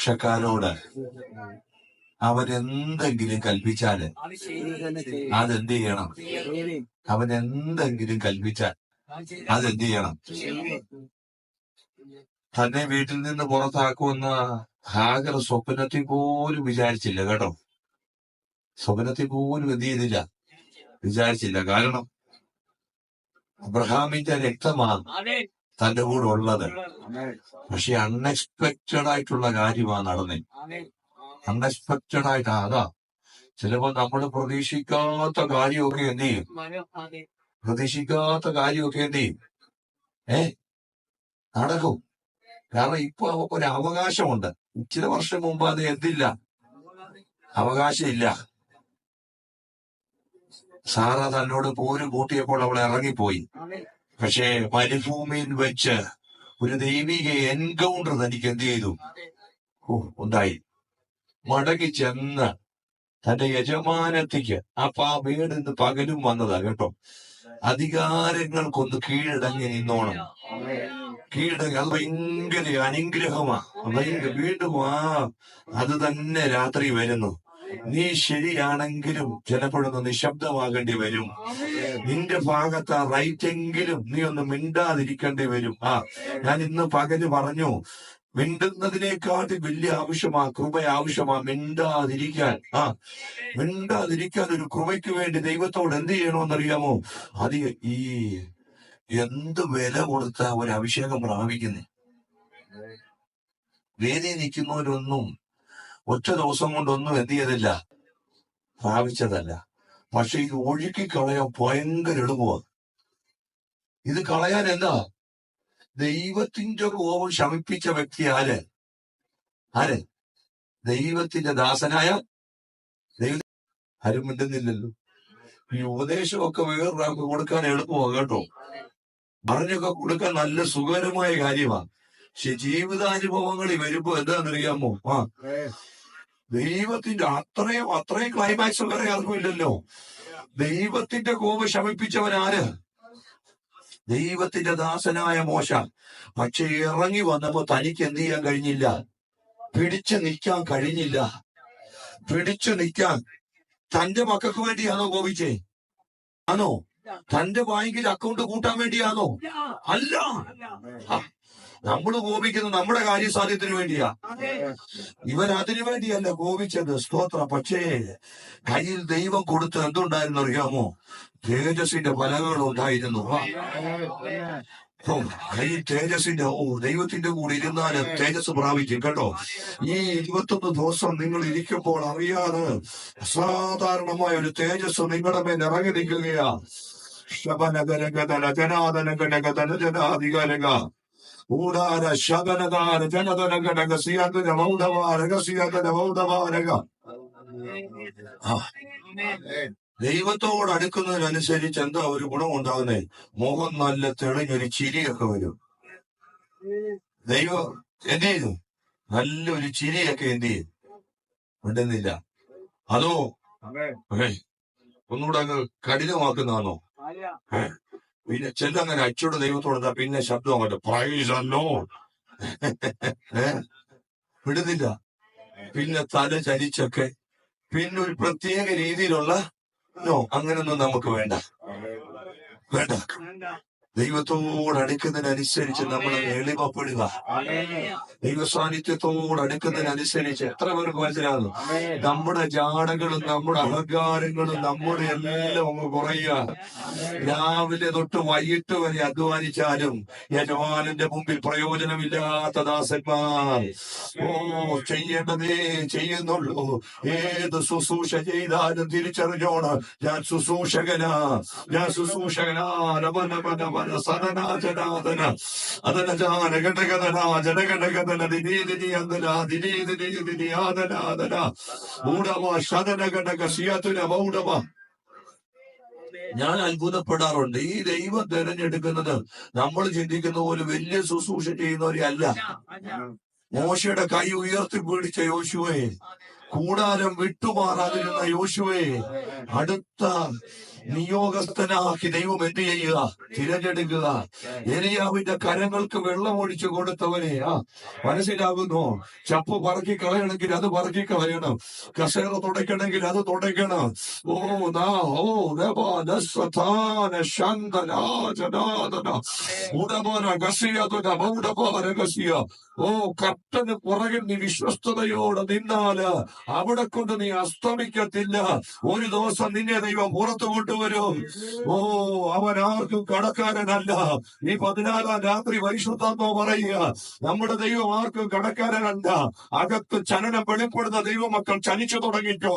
ഭിക്ഷക്കാരോട് അവൻ എന്തെങ്കിലും കൽപ്പിച്ചാല് അതെന്ത് ചെയ്യണം? അവൻ എന്തെങ്കിലും കൽപ്പിച്ചാൽ അതെന്ത് ചെയ്യണം? തന്നെ വീട്ടിൽ നിന്ന് പുറത്താക്കുമെന്ന ഹാഗർ സ്വപ്നത്തിൽ പോലും വിചാരിച്ചില്ല കേട്ടോ. സ്വപ്നത്തിൽ പോലും എന്ത് ചെയ്തില്ല, വിചാരിച്ചില്ല. കാരണം അബ്രഹാമിന്റെ രക്തമാണ് തന്റെ കൂടെ ഉള്ളത്. പക്ഷെ അൺഎക്സ്പെക്റ്റഡ് ആയിട്ടുള്ള കാര്യമാണ് നടന്നത്. അൺഎക്സ്പെക്റ്റഡ് ആയിട്ടാ. അതാ ചിലപ്പോ നമ്മൾ പ്രതീക്ഷിക്കാത്ത കാര്യമൊക്കെ എന്ത് ചെയ്യും? പ്രതീക്ഷിക്കാത്ത കാര്യമൊക്കെ എന്ത് ചെയ്യും? നടക്കും. കാരണം ഇപ്പൊ ഒരു അവകാശമുണ്ട്. ചില വർഷം മുമ്പ് അത് എന്തില്ല, അവകാശം ഇല്ല. സാറ തന്നോട് പോരും കൂട്ടിയപ്പോൾ അവൾ ഇറങ്ങിപ്പോയി. പക്ഷേ മരുഭൂമിയിൽ വെച്ച് ഒരു ദൈവിക എൻകൗണ്ടർ തനിക്ക് എന്ത് ചെയ്തു? ഉണ്ടായി. മടങ്ങി ചെന്ന് തന്റെ യജമാനത്തിക്ക് ആ വീടിന്ന് പകലും വന്നതാ കേട്ടോ. അധികാരങ്ങൾക്കൊന്ന് കീഴടങ്ങി നിന്നോണം. കീഴടങ്ങി. അത് ഭയങ്കര അനുഗ്രഹമാ. വീണ്ടും അത് തന്നെ രാത്രി വരുന്നു. നീ ശരിയാണെങ്കിലും ചിലപ്പോഴൊന്ന് നിശബ്ദമാകേണ്ടി വരും. നിന്റെ ഭാഗത്ത് റൈറ്റെങ്കിലും നീ ഒന്ന് മിണ്ടാതിരിക്കേണ്ടി വരും. ഞാൻ ഇന്ന് പകല് പറഞ്ഞു, മിണ്ടുന്നതിനേക്കാട്ടി വലിയ ആവശ്യമാ, കൃപ ആവശ്യമാ മിണ്ടാതിരിക്കാൻ. മിണ്ടാതിരിക്കാൻ ഒരു കൃപയ്ക്ക് വേണ്ടി ദൈവത്തോട് എന്ത് ചെയ്യണമെന്നറിയാമോ? അത് ഈ എന്ത് വില കൊടുത്ത ഒരു അഭിഷേകം പ്രാപിക്കുന്നേ. വേദി നിൽക്കുന്നവരൊന്നും ഒറ്റ ദിവസം കൊണ്ടൊന്നും എന്ത് ചെയ്തില്ല, പ്രാപിച്ചതല്ല. പക്ഷെ ഇത് ഒഴുക്കി കളയാൻ ഭയങ്കര എളുപ്പമാണ്. ഇത് കളയാൻ എന്താ? ദൈവത്തിന്റെ കോപം ശമിപ്പിച്ച വ്യക്തി ആര്? ദൈവത്തിന്റെ ദാസനായ ദൈവ. ആരും മിണ്ടുന്നില്ലല്ലോ. ഈ ഉപദേശമൊക്കെ വേറൊരാൾക്ക് കൊടുക്കാൻ എളുപ്പമാണ് കേട്ടോ. പറഞ്ഞൊക്കെ കൊടുക്കാൻ നല്ല സുഖകരമായ കാര്യമാണ്. പക്ഷെ ജീവിതാനുഭവങ്ങളിൽ വരുമ്പോ എന്താണെന്നറിയാമോ? ദൈവത്തിന്റെ അത്രയും ക്ലൈമാക്സ് വരെ അറിവില്ലല്ലോ. ദൈവത്തിന്റെ കോപം ശമിപ്പിച്ചവൻ ആര്? ദൈവത്തിന്റെ ദാസനായ മോശ. പക്ഷെ ഇറങ്ങി വന്നപ്പോ തനിക്ക് എന്ത് ചെയ്യാൻ കഴിഞ്ഞില്ല? പിടിച്ചു നിൽക്കാൻ കഴിഞ്ഞില്ല. പിടിച്ചു നിൽക്കാൻ തന്റെ മക്കൾക്ക് വേണ്ടിയാണോ കോപിച്ചേ? ആണോ? തന്റെ ബാങ്കിൽ അക്കൗണ്ട് കൂട്ടാൻ വേണ്ടിയാണോ? അല്ല. നമ്മൾ കോപിക്കുന്നത് നമ്മുടെ കാര്യസാധ്യത്തിന് വേണ്ടിയാ. ഇവൻ അതിനു വേണ്ടിയല്ല കോപിച്ചത്. സ്തോത്രം. പക്ഷേ കയ്യിൽ ദൈവം കൊടുത്ത് എന്തുണ്ടായിരുന്നു അറിയാമോ? തേജസ്സിന്റെ ഫലങ്ങൾ ഉണ്ടായിരുന്നു. കയ്യിൽ തേജസ്സിന്റെ ദൈവത്തിന്റെ കൂടെ ഇരുന്നാല് തേജസ് പ്രാപിക്കും കേട്ടോ. ഈ 21 ദിവസം നിങ്ങൾ ഇരിക്കുമ്പോൾ അറിയാതെ അസാധാരണമായ ഒരു തേജസ് നിങ്ങളുടെ മേൽ ഇറങ്ങി നിൽക്കുകയാ. ശബനഗരഗതന ജനാദനഗണഗതന ജനാധികാരക ഊടാര ശബനകാര ജനതനഗണക സിയാതന മൗഢവാരക സിയാതന മൗഢവാരക. ദൈവത്തോട് അടുക്കുന്നതിനനുസരിച്ച് എന്താ ഒരു ഗുണം ഉണ്ടാകുന്നേ? മുഖം നല്ല തെളിഞ്ഞൊരു ചിരിയൊക്കെ വരും. ദൈവം എന്ത് ചെയ്തു? നല്ലൊരു ചിരിയൊക്കെ എന്ത് ചെയ്യും? ഉണ്ടെന്നില്ല. അതോ ഒന്നുകൂടെ അങ്ങ് കഠിനമാക്കുന്നതാണോ? പിന്നെ ചെല്ലങ്ങനെ അച്ചോട് ദൈവത്തോട് പിന്നെ ശബ്ദം അങ്ങോട്ട് പ്രൈസല്ലോ വിടുന്നില്ല. പിന്നെ തല ചലിച്ചൊക്കെ പിന്നെ ഒരു പ്രത്യേക രീതിയിലുള്ള അങ്ങനൊന്നും നമുക്ക് വേണ്ട. ദൈവത്തോട് അടുക്കുന്നതിനനുസരിച്ച് നമ്മൾ എളിമപ്പെടുക. ദൈവ സാന്നിധ്യത്തോട് അടുക്കുന്നതിനനുസരിച്ച് എത്ര പേർക്ക് മനസ്സിലാകുന്നു? നമ്മുടെ ജാടകളും നമ്മുടെ അഹങ്കാരങ്ങളും നമ്മുടെ എല്ലാം ഒന്ന് കുറയുക. രാവിലെ തൊട്ട് വൈകിട്ട് വരെ അധ്വാനിച്ചാലും യജമാനന്റെ മുമ്പിൽ പ്രയോജനമില്ലാത്ത ദാസന്മാർ ചെയ്യേണ്ടതേ ചെയ്യുന്നുള്ളൂ. ഏത് ശുശ്രൂഷ ചെയ്താലും തിരിച്ചറിഞ്ഞോണ് ഞാൻ ശുശ്രൂഷകനാ. സദനാജനാദന അതന ജനഘടകതന ജനഘടകതന ദിനീദിനിയാദന മൂഢമ ശതനഘടക സിയതുന മൗഢമ. ഞാൻ അത്ഭുതപ്പെടാറുണ്ട്. ഈ ദൈവം തിരഞ്ഞെടുക്കുന്നത് നമ്മൾ ചിന്തിക്കുന്ന പോലെ വലിയ ശുശ്രൂഷ ചെയ്യുന്നവരെ അല്ല. മോശയുടെ കൈ ഉയർത്തി പിടിച്ച യോശുവേ, കൂടാരം വിട്ടുമാറാതിരുന്ന യോശുവേ, അടുത്ത നിയോഗസ്ഥനാക്കി ദൈവം എന്ത് ചെയ്യുക? തിരഞ്ഞെടുക്കുക. എലിയാവിന്റെ കരങ്ങൾക്ക് വെള്ളം ഒഴിച്ചു കൊടുത്തവനെ മനസ്സിലാകുന്നു. ചപ്പ് പറക്കി കളയണമെങ്കിൽ അത് പറക്കി കളയണം. കസേര തുടയ്ക്കണമെങ്കിൽ അത് തുടയ്ക്കണം. കർട്ടന് പുറകിൽ നീ വിശ്വസ്തയോടെ നിന്നാല് അവിടെ കൊണ്ട് നീ അസ്തമിക്കത്തില്ല. ഒരു ദിവസം നിന്നെ ദൈവം പുറത്തു കൊണ്ടുവരും. അവൻ ആർക്കും കടക്കാരനല്ല. ഈ 14-ാം രാത്രി പരിശുദ്ധാത്മാവ് പറയുക, നമ്മുടെ ദൈവം ആർക്കും കടക്കാരനല്ല. അകത്ത് ചലനം വെളിപ്പെടുന്ന ദൈവമക്കൾ ചലിച്ചു തുടങ്ങിക്കോ.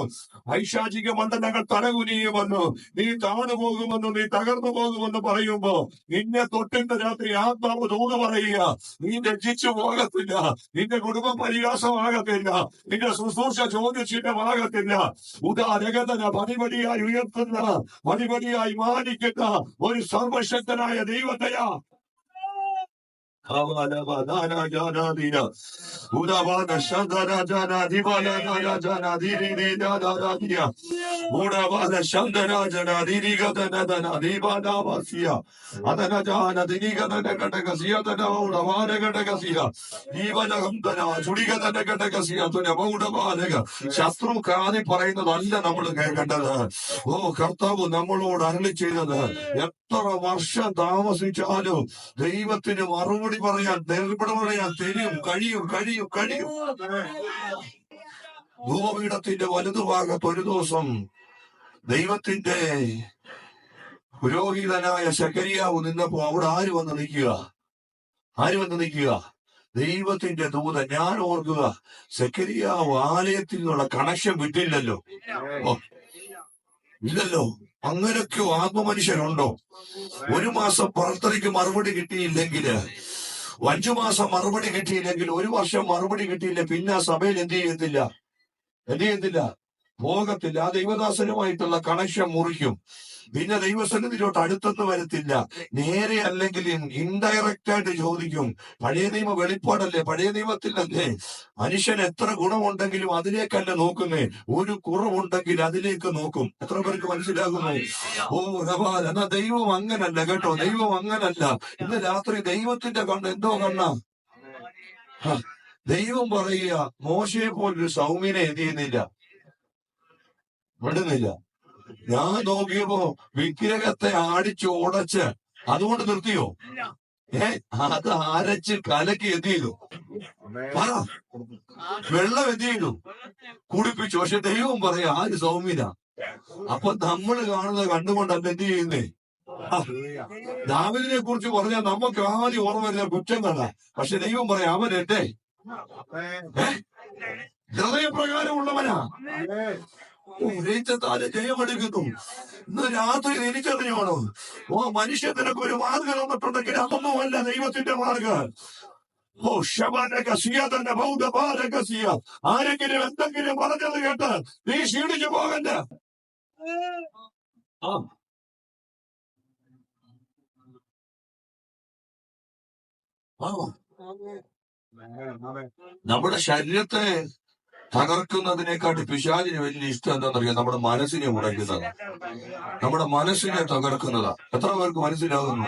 ഐശാചിക മണ്ഡലങ്ങൾ തലകുനിയുമെന്ന്, നീ താണു പോകുമെന്ന്, നീ തകർന്നു പോകുമെന്ന് പറയുമ്പോ നിന്നെ തൊട്ടിന്റെ രാത്രി ആത്മാവ് തോന്നു പറയുക, നീ ലജ്ജിച്ചു പോകത്തില്ല, നിന്റെ കുടുംബം പരിഹാസമാകത്തില്ല, നിന്റെ ശുശ്രൂഷ ചോദ്യചിഹ്നമാകത്തില്ല. ഉദാരഗതന പടിപടിയായി ഉയർത്തുന്ന, പടിപടിയായി മാനിക്കുന്ന ഒരു സർവശക്തനായ ദൈവത്തെയാ ശത്രു കാതി പറയുന്നതല്ല നമ്മൾ കേൾക്കേണ്ടത്. കർത്താവ് നമ്മളോട് അരുളി ചെയ്തത്. എത്ര വർഷം താമസിച്ചാലും ദൈവത്തിന് മറുപടി പറയാൻ, മറുപടി പറയാൻ കഴിയും. ധൂപപീഠത്തിന്റെ വലതുഭാഗത്ത് ഒരു ദിവസം ദൈവത്തിന്റെ പുരോഹിതനായ ശെഖര്യാവ് നിന്നപ്പോ അവിടെ ആര് വന്ന് നിൽക്കുക? ദൈവത്തിന്റെ ദൂതൻ. ഞാൻ ഓർക്കുക, ശെഖര്യാവ് ആലയത്തിൽ നിന്നുള്ള കണക്ഷൻ വിട്ടില്ലല്ലോ. ഇല്ലല്ലോ. അങ്ങനൊക്കെ ആത്മമനുഷ്യരുണ്ടോ? 1 മാസം പ്രാർത്ഥനയ്ക്ക് മറുപടി കിട്ടിയില്ലെങ്കില്, 5 മാസം മറുപടി കിട്ടിയില്ലെങ്കിൽ, 1 വർഷം മറുപടി കിട്ടിയില്ല, പിന്നെ ആ സഭയിൽ എന്ത് ചെയ്യത്തില്ല? പോകത്തില്ല. ആ ദൈവദാസനുമായിട്ടുള്ള കണക്ഷൻ മുറിക്കും. പിന്നെ ദൈവസന്നിധിയിലോട്ട് അടുത്തൊന്നും വരത്തില്ല. നേരെ അല്ലെങ്കിൽ ഇൻഡയറക്റ്റ് ആയിട്ട് ചോദിക്കും. പഴയ നിയമ വെളിപ്പാടല്ലേ, പഴയ നിയമത്തിലല്ലേ മനുഷ്യൻ എത്ര ഗുണമുണ്ടെങ്കിലും അതിലേക്കല്ല നോക്കുന്നേ, ഒരു കുറവുണ്ടെങ്കിൽ അതിലേക്ക് നോക്കും. എത്ര പേർക്ക് മനസ്സിലാകുന്നു? എന്നാ ദൈവം അങ്ങനല്ല കേട്ടോ, ദൈവം അങ്ങനല്ല. ഇന്ന് രാത്രി ദൈവത്തിന്റെ എന്തോ കണ്ണാ. ദൈവം പറയുക, മോശയെ പോലൊരു സൗമ്യനെ എന്ത് ചെയ്യുന്നില്ല, വിടുന്നില്ല. ഞാൻ നോക്കിയപ്പോ വിഗ്രഹത്തെ അടിച്ച് ഉടച്ച് അതുകൊണ്ട് നിർത്തിയോ? അത് അരച്ച് കലക്കി എന്ത് ചെയ്തു? വെള്ളം എന്ത് ചെയ്തു? കുടിപ്പിച്ചു. പക്ഷെ ദൈവം പറയാ ആര് സൗമ്യന. അപ്പൊ നമ്മൾ കാണുന്നത് കണ്ടുകൊണ്ടല്ല എന്ത് ചെയ്യുന്നേ. ദാവീദിനെ കുറിച്ച് പറഞ്ഞാൽ നമുക്ക് ആദ്യം ഓർമ്മ വരുന്ന കുറ്റങ്ങളാ. പക്ഷെ ദൈവം പറയാം, അവൻ എന്റെ ഹൃദയപ്രകാരമുള്ളവനാ, ജയമെടുക്കുന്നു. ഇന്ന് രാത്രി എനിക്കറിഞ്ഞോണോ, മനുഷ്യത്തിനൊക്കെ ഒരു മാർഗം തന്നിട്ടുണ്ടെങ്കിൽ അതൊന്നുമല്ല ദൈവത്തിന്റെ മാർഗം. ആരെങ്കിലും എന്തെങ്കിലും പറഞ്ഞത് കേട്ട് നീ ക്ഷീണിച്ചു പോകണ്ട. നമ്മുടെ ശരീരത്തെ തകർക്കുന്നതിനെക്കാട്ടി പിശാചിന് വലിയ ഇഷ്ടം എന്താണെന്നറിയാം? നമ്മുടെ മനസ്സിനെ ഉടയ്ക്കുന്നത്, നമ്മുടെ മനസ്സിനെ തകർക്കുന്നതാ. എത്ര പേർക്ക് മനസ്സിലാകുന്നു?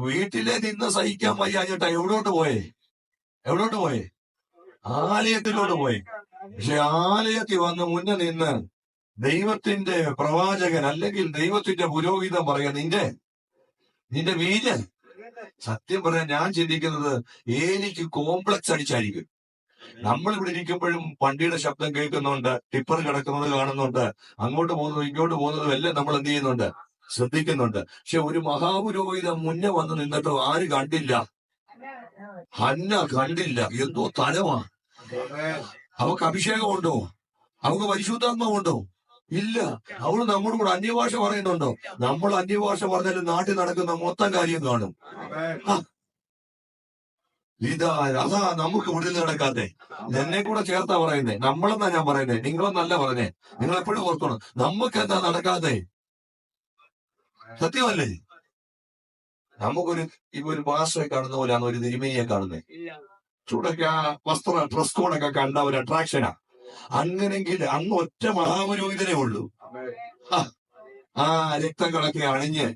വീട്ടിലെ നിന്ന് സഹിക്കാൻ വയ്യാഞ്ഞിട്ടാ എവിടോട്ട് പോയേ? ആലയത്തിലോട്ട് പോയി. പക്ഷെ ആലയത്തിൽ വന്ന് മുന്നേ നിന്ന് ദൈവത്തിന്റെ പ്രവാചകൻ അല്ലെങ്കിൽ ദൈവത്തിന്റെ പുരോഹിതൻ പറയാ, നിന്റെ വീര്. സത്യം പറയാൻ ഞാൻ ചിന്തിക്കുന്നത് എനിക്ക് കോംപ്ലക്സ് അടിച്ചായിരിക്കും. നമ്മളിവിടെ ഇരിക്കുമ്പോഴും വണ്ടിയുടെ ശബ്ദം കേൾക്കുന്നുണ്ട്, ടിപ്പർ കിടക്കുന്നത് കാണുന്നുണ്ട്, അങ്ങോട്ട് പോകുന്നതും ഇങ്ങോട്ട് പോകുന്നതും എല്ലാം നമ്മൾ എന്ത് ചെയ്യുന്നുണ്ട്, ശ്രദ്ധിക്കുന്നുണ്ട്. പക്ഷെ ഒരു മഹാപുരോഹിതൻ മുന്നേ വന്ന് നിന്നിട്ടോ ആര് കണ്ടില്ല? ഹന്ന കണ്ടില്ല. എന്തോ തലമാ. അവക്ക് അഭിഷേകമുണ്ടോ? അവക്ക് പരിശുദ്ധാത്മാവുണ്ടോ? ഇല്ല. അവള് നമ്മുടെ കൂടെ അന്യഭാഷ പറയുന്നുണ്ടോ? നമ്മൾ അന്യഭാഷ പറഞ്ഞാലും നാട്ടിൽ നടക്കുന്ന മൊത്തം കാര്യം കാണും. അതാ നമുക്ക് വിടുതൽ നടക്കാതെ. എന്നെ കൂടെ ചേർത്താ പറയുന്നേ, നമ്മളെന്നാ ഞാൻ പറയുന്നേ, നിങ്ങളെന്നല്ല പറഞ്ഞേ. നിങ്ങൾ എപ്പോഴും ഓർക്കണം, നമുക്ക് എന്താ നടക്കാതെ? സത്യമല്ലേ? നമുക്കൊരു ഇപ്പൊ ഒരു മാസ്റ്ററെ കാണുന്ന പോലെയാണ് ഒരു തിരുമേനിയെ കാണുന്നേ. ചൂടൊക്കെ ആ ഡ്രസ് കോഡൊക്കെ കണ്ട ഒരു അട്രാക്ഷനാ. അങ്ങനെങ്കിൽ അന്ന് ഒറ്റ മഹാപുരോഹിതനേ ഉള്ളൂ. ആ രക്തങ്ങളൊക്കെ അണിഞ്ഞ്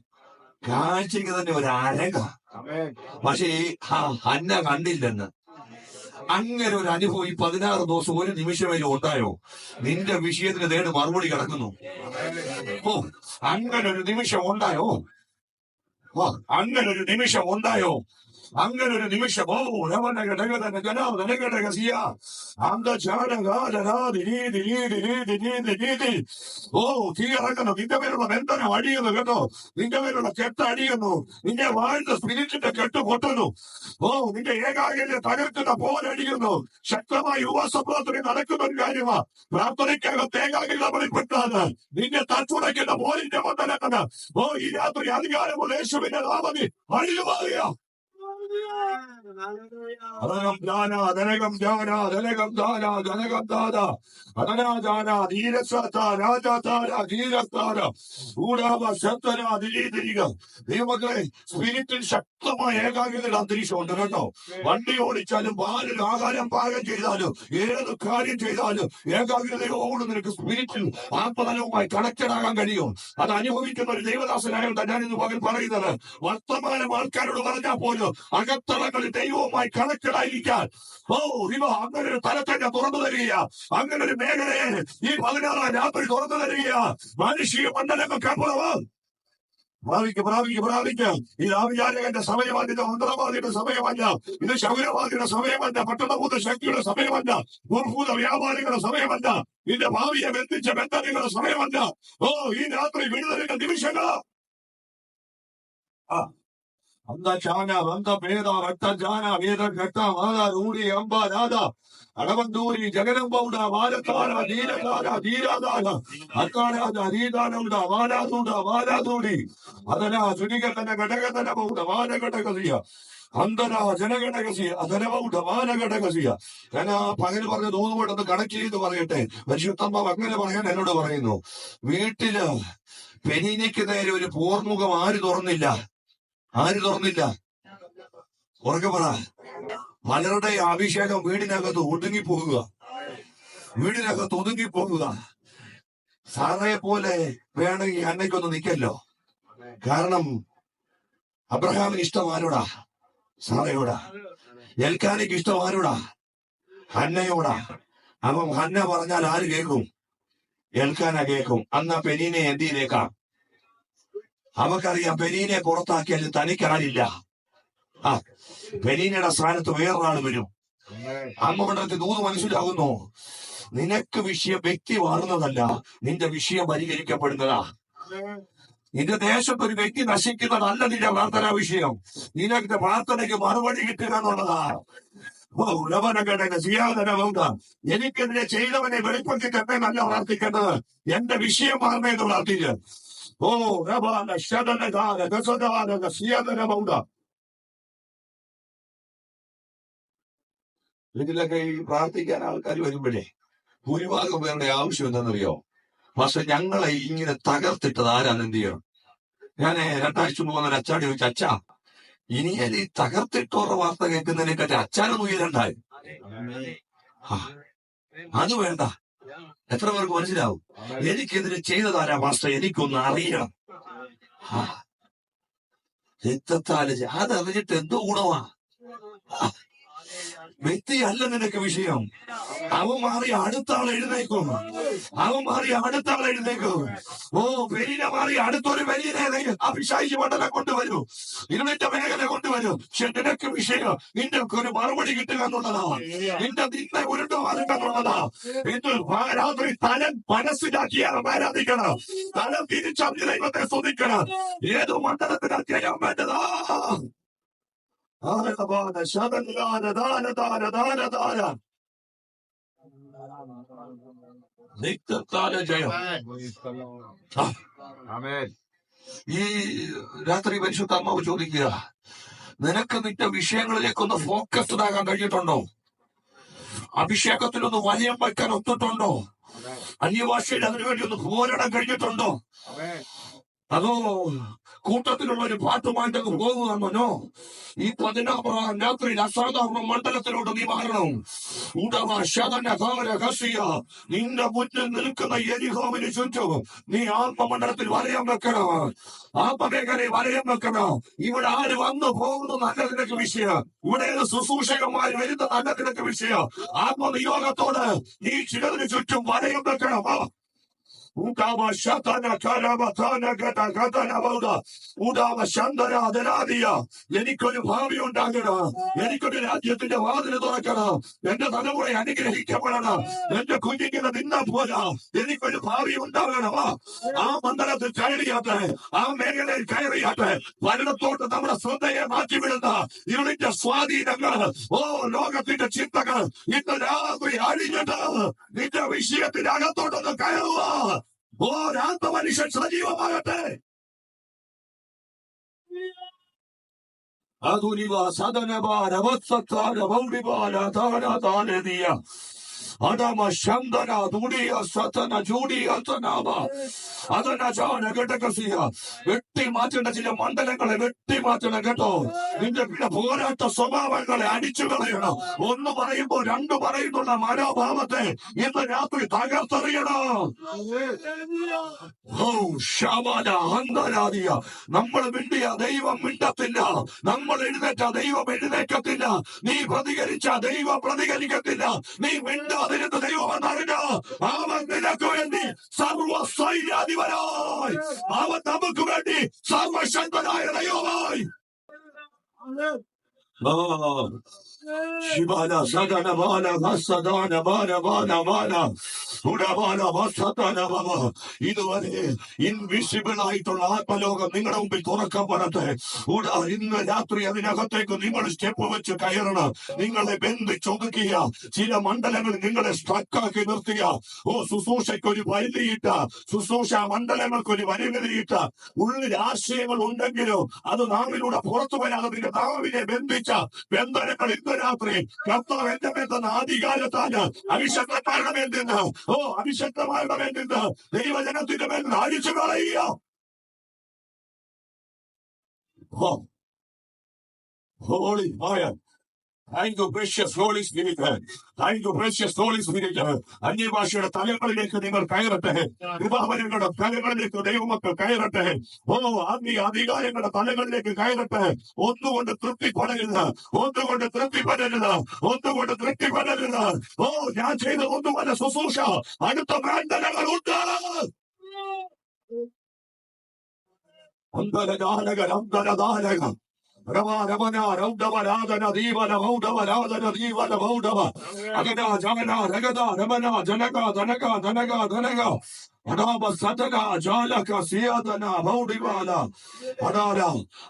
കാഴ്ചക്ക് തന്നെ ഒരു അരങ്ങ. പക്ഷേ ഈ ഹന്ന കണ്ടില്ലെന്ന്. അങ്ങനെ ഒരു അനുഭവം ഈ 16 ദിവസം ഒരു നിമിഷമേലും ഉണ്ടായോ? നിന്റെ വിഷയത്തിന് തേട് മറുപടി കിടക്കുന്നു. ഓ, അങ്ങനെ ഒരു നിമിഷം ഉണ്ടായോ? അങ്ങനെ ഒരു നിമിഷം ഉണ്ടായോ? അങ്ങനെ ഒരു നിമിഷം. ഓ, ഓ, തീ ഇറങ്ങുന്നു നിന്റെ പേരുള്ള ബന്ധനം അടിയുന്നു കേട്ടോ. നിന്റെ പേരുള്ള കെട്ട് അടിയുന്നു. നിന്റെ വാഴുന്ന സ്പിരിറ്റിന്റെ കെട്ട് പൊട്ടുന്നു. ഓ, നിന്റെ ഏകാഗ്രത തകർക്കുന്ന പോരടിയുന്നു. ശക്തമായി ഉപവാസപ്രാർത്ഥന നടക്കുന്ന ഒരു കാര്യമാ. പ്രാർത്ഥനയ്ക്കകത്ത് ഏകാഗ്രത വെളിപ്പെട്ടാണ് നിന്നെ തച്ചുടയ്ക്കുന്ന പോരിന്റെ മണ്ഡലത്തിന്. ഓ, ഈ രാത്രി അധികാരമുള്ള യേശുവിന്റെ നാമത്തിൽ അഴിയുമാറിയ അതനം ജാന ധനകം ജാന ധനകം ദാന ധനകം ദാന അതനാ ജാന ധീരസ്വത രാജാതാര ധീരസ്താര ഊടാവ ശബ്ദന ദിരീതിരിക. ദൈവമക്കളെ, സ്പിരിറ്റിൽ ശക്തമായ ഏകാഗ്രതയുടെ അന്തരീക്ഷം ഉണ്ട് കേട്ടോ. വണ്ടി ഓടിച്ചാലും പാലിൽ ആഹാരം പാകം ചെയ്താലും ഏത് കാര്യം ചെയ്താലും ഏകാഗ്രതയോട് നിനക്ക് സ്പിരിറ്റിൽ ആത്മതലവുമായി കണക്റ്റഡ് ആകാൻ കഴിയും. അത് അനുഭവിക്കുന്ന ഒരു ദൈവദാസനായോണ്ട് ഞാൻ ഇന്ന് പകൽ പറയുന്നത്, വർത്തമാനം ആൾക്കാരോട് പറഞ്ഞാൽ പോലും അകത്തളങ്ങളിൽ ദൈവവുമായി കണക്റ്റഡ് ആയിരിക്കാൻ അങ്ങനെ ഒരു തലത്തെ തുറന്നു തരിക. അങ്ങനെ ഒരു മേഖലയെ ഈ 16 രാത്രി തുറന്നു തരിക. മാനുഷിക മണ്ഡലങ്ങൾക്കപ്പുറം പ്രാപിക്കാം. ഇത് ആവിചാരകന്റെ സമയമല്ല, ഇത് മന്ത്രവാദിയുടെ സമയമല്ല, ഇത് ശൗരവാദിയുടെ സമയമല്ല, പട്ടണഭൂത ശക്തിയുടെ സമയമല്ല, ദുർഭൂത വ്യാപാരികളുടെ സമയമല്ല, ഇതിന്റെ ഭാവിയെ ബന്ധിച്ച ബന്ധനങ്ങളുടെ സമയമല്ല. ഓ, ഈ രാത്രി വിടുതലിന്റെ നിമിഷങ്ങൾ. അന്തചാന ബന്ധഭേദ രക്തജാന വേദ ഘട്ട മാത രൂഢി അമ്പ രാധ അടവന്തൂരി ജഗനമ്പൗഡ വാരത്താര ധീരതാര ധീരാധാര അക്കാരാധ ഹരീതാനൗഡ വാരാധൂഢ വാരാധൂഢി അതന സുനികതന ഘടകതന ബൗഡ വാരഘടകസിയ അന്തന ജനഘടകസിയ അതനബൗഡ വാരഘടകസിയ. ഞാൻ ആ പകൽ പറഞ്ഞ 3 വട്ടം കണക്ട് ചെയ്ത് പറയട്ടെ. പരിശുദ്ധമ്മാവ് അങ്ങനെ പറയാൻ എന്നോട് പറയുന്നു. വീട്ടില് പെനീനയ്ക്ക് നേരെ ഒരു പോർമുഖം ആര് തുറന്നില്ല? ഉറക്കെ പറ. പലരുടെ അഭിഷേകം വീടിനകത്ത് ഒതുങ്ങിപ്പോകുക. സാറയെ പോലെ വേണമെങ്കിൽ അന്നയ്ക്കൊന്ന് നിൽക്കല്ലോ. കാരണം അബ്രഹാമിന് ഇഷ്ടം ആരോടാ? സാറയോടാ. എൽക്കാനയ്ക്ക് ഇഷ്ടം ആരോടാ? ഹന്നയോടാ. അപ്പം ഹന്ന പറഞ്ഞാൽ ആര് കേൾക്കും? എൽക്കാന കേൾക്കും. അന്നാ പെനീനെ എന്ത് ചെയ്തേക്കാം? അവക്കറിയാം പെനീനെ പുറത്താക്കിയാൽ തനിക്കാരില്ല. പെനീനയുടെ സ്ഥാനത്ത് വേറൊരാൾ വരും. ആത്മമണ്ഡലത്തിൽ 100 മനസ്സിലാകുന്നു. നിനക്ക് വിഷയം വ്യക്തി മാറുന്നതല്ല, നിന്റെ വിഷയം പരിഹരിക്കപ്പെടുന്നതാ. നിന്റെ ദേശത്ത് ഒരു വ്യക്തി നശിക്കുന്നതല്ല നിന്റെ പ്രാർത്ഥനാ വിഷയം. നിനക്ക് പ്രാർത്ഥനയ്ക്ക് മറുപടി കിട്ടുക എന്നുള്ളതാ. എനിക്കെതിരെ ചെയ്തവനെ വെളിപ്പെടുത്തി എന്നല്ല പ്രാർത്ഥിക്കേണ്ടത്, എന്റെ വിഷയം മാറുന്നതെന്ന് പ്രാർത്ഥിക്കുക. ഓ, ഇതിലൊക്കെ ഈ പ്രാർത്ഥിക്കാൻ ആൾക്കാർ വരുമ്പോഴേ ഭൂരിഭാഗം പേരുടെ ആവശ്യം എന്താണെന്നറിയോ? പക്ഷെ ഞങ്ങളെ ഇങ്ങനെ തകർത്തിട്ടത് ആരാന്ന് എന്ത് ചെയ്യണം? ഞാൻ 2 ആഴ്ച മുമ്പ് വന്നൊരു അച്ചാടി ചോദിച്ചു, അച്ഛാ, ഇനി ഈ തകർത്തിട്ടോറുടെ വാർത്ത കേൾക്കുന്നതിനെക്കാട്ടി അച്ഛനൊന്നും ഉയരണ്ടായി. അത് വേണ്ട. എത്ര പേർക്ക് മനസ്സിലാവും? എനിക്കെതിരെ ചെയ്തതാരാ മാസ്റ്റർ? എനിക്കൊന്ന് അറിയണം. രക്തത്താല് അതറിഞ്ഞിട്ട് എന്തോ ഗുണമാ? വ്യക്തിയല്ല നിനക്ക് വിഷയം. അവൻ മാറി അടുത്ത ആൾ എഴുന്നേക്കും. ഓ, പെരീന മാറി അടുത്തൊരു പെരീനെ അഭിഷേകി മണ്ഡലം കൊണ്ടുവരൂ, ഇരുന്നിന്റെ മേഖല കൊണ്ടുവരൂ. പക്ഷെ നിനക്ക് വിഷയം നിന്റെ ഒരു മറുപടി കിട്ടുക എന്നുള്ളതാണ്. നിന്റെ നിന്നെ ഉരുണ്ടു മാറുക എന്നുള്ളതാ. ഇന്ന് രാത്രി തലം മനസ്സിലാക്കിയാൽ ആരാധിക്കണം. തലം തിരിച്ചറിഞ്ഞ് ദൈവത്തെ സ്തുതിക്കണം. ഏത് മണ്ഡലത്തിന് ചെയ്യാൻ വേണ്ടതാ? ജയം. ഈ രാത്രി പരിശുദ്ധ അമ്മാവ് ചോദിക്കുക, നിനക്ക് നിന്റെ വിഷയങ്ങളിലേക്കൊന്ന് ഫോക്കസ്ഡ് ആകാൻ കഴിഞ്ഞിട്ടുണ്ടോ? അഭിഷേകത്തിലൊന്ന് വലയം വയ്ക്കാൻ ഒത്തിട്ടുണ്ടോ? അന്യഭാഷയിൽ അതിനുവേണ്ടി ഒന്ന് പോരാടാൻ കഴിഞ്ഞിട്ടുണ്ടോ? അതോ കൂട്ടത്തിലുള്ള ഒരു പാട്ടുമായിട്ടൊക്കെ പോകുന്നോ? ഈ 16 രാത്രിയിൽ അസാധാരണ മണ്ഡലത്തിലോട്ട് നീ മാറണം. നിന്റെ മുന്നിൽ നിൽക്കുന്ന യെരിഹോവിന് ചുറ്റും നീ ആത്മമണ്ഡലത്തിൽ വലയം വെക്കണം. ആത്മമേഖലയിൽ വലയം വെക്കണം. ഇവിടെ ആര് വന്നു പോകുന്നു നല്ല നിനക്ക് വിഷയം. ഇവിടെ ശുശ്രൂഷകന്മാർ വരുന്ന നല്ല നിനക്ക് വിഷയം. ആത്മനിയോഗത്തോട് നീ ചിലതിന് ചുറ്റും വലയം വെക്കണം. എനിക്കൊരു ഭാവി ഉണ്ടാകണം. എനിക്കൊരു രാജ്യത്തിന്റെ വാതില് തുറക്കണം. എന്റെ തലമുറ അനുഗ്രഹിക്കപ്പെടണം. എന്റെ കുഞ്ഞിങ്ങനെ നിന്നാ പോരാ. എനിക്കൊരു ഭാവി ഉണ്ടാകണം. ആ മണ്ഡലത്തിൽ കയറിയാട്ടെ, ആ മേഖലയിൽ കയറിയാട്ടെ. ഭരണത്തോട്ട് നമ്മുടെ ശ്രദ്ധയെ മാറ്റിവിടുന്ന ഇരുളിന്റെ സ്വാധീനങ്ങൾ, ലോകത്തിന്റെ ചിന്തകൾ ഇന്ന് രാത്രി അഴിഞ്ഞിട്ട് നിന്റെ വിഷയത്തിനകത്തോട്ടൊന്ന് കയറുക. ആത്മമനുഷ്യൻ സജീവമാകട്ടെ. അതുനിവാ സദനബാര വത്സത്താര ഭൗഡിബാല താനതാനദിയ അടമ ശന്തന ദുടിയ സതന ജൂഡിയ തനാമ അതനജാന ഘടകസിയ. വെട്ടിമാറ്റേണ്ട ചില മണ്ഡലങ്ങളെ വെട്ടിമാറ്റണം കേട്ടോ. നിന്റെ പിന്നെ പോരാട്ട സ്വഭാവങ്ങളെ അടിച്ചു കളയണം. ഒന്ന് പറയുമ്പോ രണ്ട് പറയുന്നുള്ള മനോഭാവത്തെ ഇന്ന് രാത്രി തകർത്തെറിയണം. നമ്മൾ മിണ്ടിയ ദൈവം മിണ്ടത്തില്ല. നമ്മൾ എഴുന്നേറ്റ ദൈവം എഴുന്നേക്കത്തില്ല. നീ പ്രതികരിച്ച ദൈവം പ്രതികരിക്കത്തില്ല. നീ മിണ്ടാതിരുന്ന ദൈവം എന്നറിഞ്ഞോ? അവൻ നിനക്ക് വേണ്ടി സർവ്വസൈന്യാധിപനായി, അവൻ നമുക്ക് വേണ്ടി സർവശക്തനായ ദൈവമായി. ശിവാന സദന ബാല ഹസദാന ബാല ബാല ബാല ഉടബാല വസതന ബാല. ഇതുവരെ ഇൻവിസിബിൾ ആയിട്ടുള്ള ആത്മലോകം നിങ്ങളുടെ മുമ്പിൽ തുറക്കപ്പെടട്ടെ. ഇന്ന് രാത്രി അതിനകത്തേക്ക് നിങ്ങൾ സ്റ്റെപ്പ് വെച്ച് കയറണം. നിങ്ങളെ ബന്ധിച്ചൊതുക്കിയ ചില മണ്ഡലങ്ങളിൽ നിങ്ങളെ സ്ട്രക്കാക്കി നിർത്തിയ ശുശ്രൂഷയ്ക്കൊരു വലിയിട്ട ശുശ്രൂഷ മണ്ഡലങ്ങൾക്കൊരു വലിവിരിയിട്ട ഉള്ളിൽ ആശയങ്ങൾ ഉണ്ടെങ്കിലും അത് നാവിലൂടെ പുറത്തു വരാതെ നിന്റെ നാവിനെ ബന്ധിച്ച ബന്ധനങ്ങൾ ഇന്ന് രാത്രി കർത്താവ് എന്റെ മേൽ തന്ന ആദികാലത്താണ് അഭിഷക്തന്മാരുടെ മേൽ നിന്ന് അഭിഷക്തന്മാരുടെ മേൽ നിന്ന് ദൈവജനത്തിന്റെ മേൽ നിന്ന് അഴിച്ചു കളയുക. Holy fire. Thank you, precious Holy Spirit. Thank you, precious Holy Spirit. അന്യഭാഷയുടെ തലങ്ങളിലേക്ക് നിങ്ങൾ കയറട്ടെ. കൃപാവരങ്ങളുടെ തലങ്ങളിലേക്ക് ദൈവമക്കൾ കയറട്ടെ. ആത്മീയ അധികാരങ്ങളുടെ തലങ്ങളിലേക്ക് കയറട്ടെ. ഒന്നുകൊണ്ട് തൃപ്തിപ്പെടരുത്. ഒന്നുകൊണ്ട് തൃപ്തിപ്പെടരുത്. ഒന്നുകൊണ്ട് തൃപ്തിപ്പെടരുത്. ഞാൻ ചെയ്ത ഒന്നുമല്ല ശുശ്രൂഷ. അടുത്ത മേഖലകളുണ്ട്. അന്തരജാലകർ അന്തരദാലകം രമന രൗഡവരാധന ദീവന മൗഢവരാധന ദീവന മൗഢവ അഗന ജഗന രഗത രമന ജനക ധനക ധനക ധനക അടാപ സതക ജാലക സിയാദന മൗഢിവാല അടാര.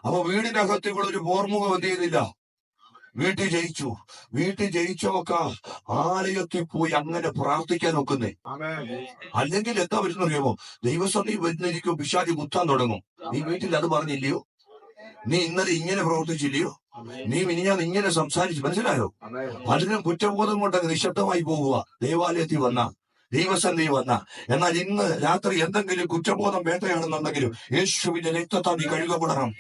അപ്പൊ വീടിനകത്ത് ഇവിടെ ഒരു പോർമുഖം എന്ത് ചെയ്തില്ല? വീട്ടിൽ ജയിച്ചു. വീട്ടിൽ ജയിച്ചവൊക്കെ ആലയത്തിൽ പോയി അങ്ങനെ പ്രാർത്ഥിക്കാൻ നോക്കുന്നേ. അല്ലെങ്കിൽ എന്താ വരുന്നറിയാമോ? ദൈവസന്നിധി വരുന്നിരിക്കും, പിശാചി കുത്താൻ തുടങ്ങും. നീ വീട്ടിൽ അത് പറഞ്ഞില്ലയോ? നീ ഇന്നലെ ഇങ്ങനെ പ്രവർത്തിച്ചില്ലയോ? നീ മിനിഞ്ഞാന്ന് ഇങ്ങനെ സംസാരിച്ചു. മനസ്സിലായോ? പലരും കുറ്റബോധം കൊണ്ട് നിശബ്ദമായി പോകുക ദേവാലയത്തിൽ വന്ന, ദൈവസന്നിധി വന്ന. എന്നാൽ ഇന്ന് രാത്രി എന്തെങ്കിലും കുറ്റബോധം വേട്ടയാണെന്നുണ്ടെങ്കിലും യേശുവിന്റെ രക്തത്താൽ നീ കഴുകപ്പെടണം.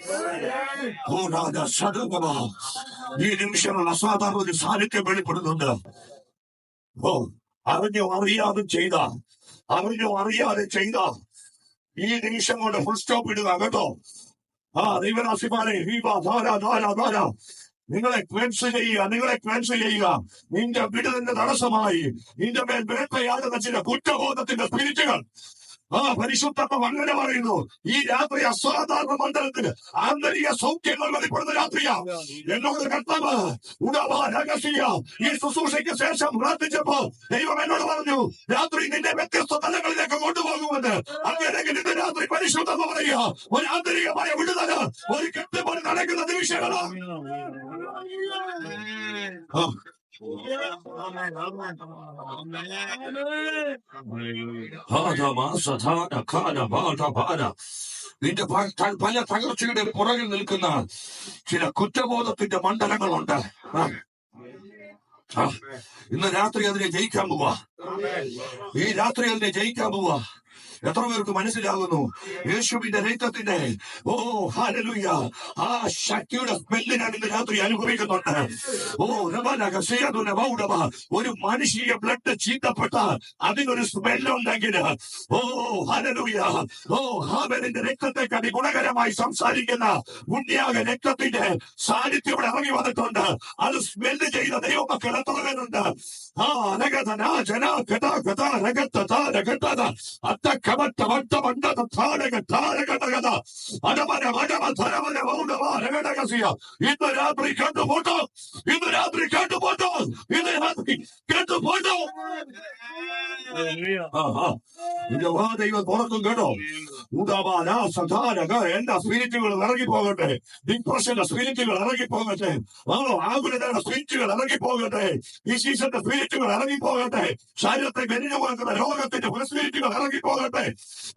ഈ നിമിഷങ്ങൾ അസാധാരണ ഒരു സാന്നിധ്യം വെളിപ്പെടുന്നുണ്ട്. അറിഞ്ഞോ അറിയാതെ ചെയ്ത ഈ നിമിഷം കൊണ്ട് ഫുൾ സ്റ്റോപ്പ് ഇടുക കേട്ടോ. ദൈവദാസിമാരെ നിങ്ങളെ ക്ലെൻസ് ചെയ്യുക. നിന്റെ വിടുതലിന്റെ തടസ്സമായി നിന്റെ മേൽ വേട്ടയാടുന്ന ചില കുറ്റബോധത്തിന്റെ സ്പിരിറ്റുകൾ പരിശുദ്ധത്വം അങ്ങനെ പറയുന്നു. ഈ രാത്രി അസാധാരണ മണ്ഡലത്തിന് ആന്തരിക സൗഖ്യങ്ങൾ വെളിപ്പെടുന്ന രാത്രിയാ. എന്നോട് കർത്താവ് ഈ ശുശ്രൂഷയ്ക്ക് ശേഷം പ്രാർത്ഥിച്ചപ്പോ ദൈവം എന്നോട് പറഞ്ഞു, രാത്രി നിന്റെ വ്യത്യസ്ത തലങ്ങളിലേക്ക് കൊണ്ടുപോകുമെന്ന്. അങ്ങനെയെങ്കിൽ ഇന്ന് രാത്രി പരിശുദ്ധം പറയുക, ഒരു ആന്തരികമായ വിടുതല് ഒരു കെട്ടുപോലെ നടക്കുന്ന നിമിഷങ്ങളാ. നിന്റെ പല തകർച്ചയുടെ പുറകിൽ നിൽക്കുന്ന ചില കുറ്റബോധത്തിന്റെ മണ്ഡലങ്ങളുണ്ട്. ഇന്ന് രാത്രി അതിനെ ജയിക്കാൻ പോവാ. ഈ രാത്രി അതിനെ ജയിക്കാൻ പോവാ. എത്ര പേർക്ക് മനസ്സിലാകുന്നു? യേശുവിന്റെ രക്തത്തിന്റെ ഓ ഹല്ലേലൂയ ആ ശക്തിയുടെ സ്മെല്ല് ഞാൻ ഇന്ന് രാത്രി അനുഭവിക്കുന്നുണ്ട്. ഓ ഒരു മനുഷ്യ ബ്ലഡ് ചീത്തപ്പെട്ടാൽ അതിനൊരു സ്മെല്ലുണ്ടെങ്കിൽ ഓ ഹല്ലേലൂയ ഓ ഹാബേലിന്റെ രക്തത്തെക്കാട്ടി ഗുണകരമായി സംസാരിക്കുന്ന പുണ്യാക രക്തത്തിന്റെ സാന്നിധ്യം ഇവിടെ ഇറങ്ങി വന്നിട്ടുണ്ട്. അത് സ്മെല്ല് ചെയ്ത ദൈവമക്കൾ എത്ര പേരുണ്ട്? ആ രഗതന ജന ഗത ഗത രഗത രഗത അത്ത കവട്ട വട്ട വണ്ടത താരക താരക ഗത അടമന വടമ ധരമന വൗഡവ രഗടകസിയ. ഇന്ന് രാത്രി കണ്ടുപോട്ടോ, ഇന്ന് രാത്രി കണ്ടുപോട്ടോ, ഇന്ന് രാത്രി കണ്ടുപോട്ടോ. നിന്റെ വാ ദൈവം തുറക്കും കേട്ടോ. ഉദാബാല സധാരക എന്റെ സ്പിരിറ്റുകൾ ഇറങ്ങിപ്പോകട്ടെ. ഡിപ്രഷന്റെ സ്പിരിറ്റുകൾ ഇറങ്ങിപ്പോകട്ടെ. ആകുലതയുടെ സ്പിരിറ്റുകൾ ഇറങ്ങിപ്പോകട്ടെ. ഈ സീസന്റെ സ്പിരിറ്റുകൾ ഇറങ്ങിപ്പോകട്ടെ. ശരീരത്തെ മെലിഞ്ഞു പോകുന്ന രോഗത്തിന്റെ സ്പിരിറ്റുകൾ ഇറങ്ങിപ്പോകട്ടെ.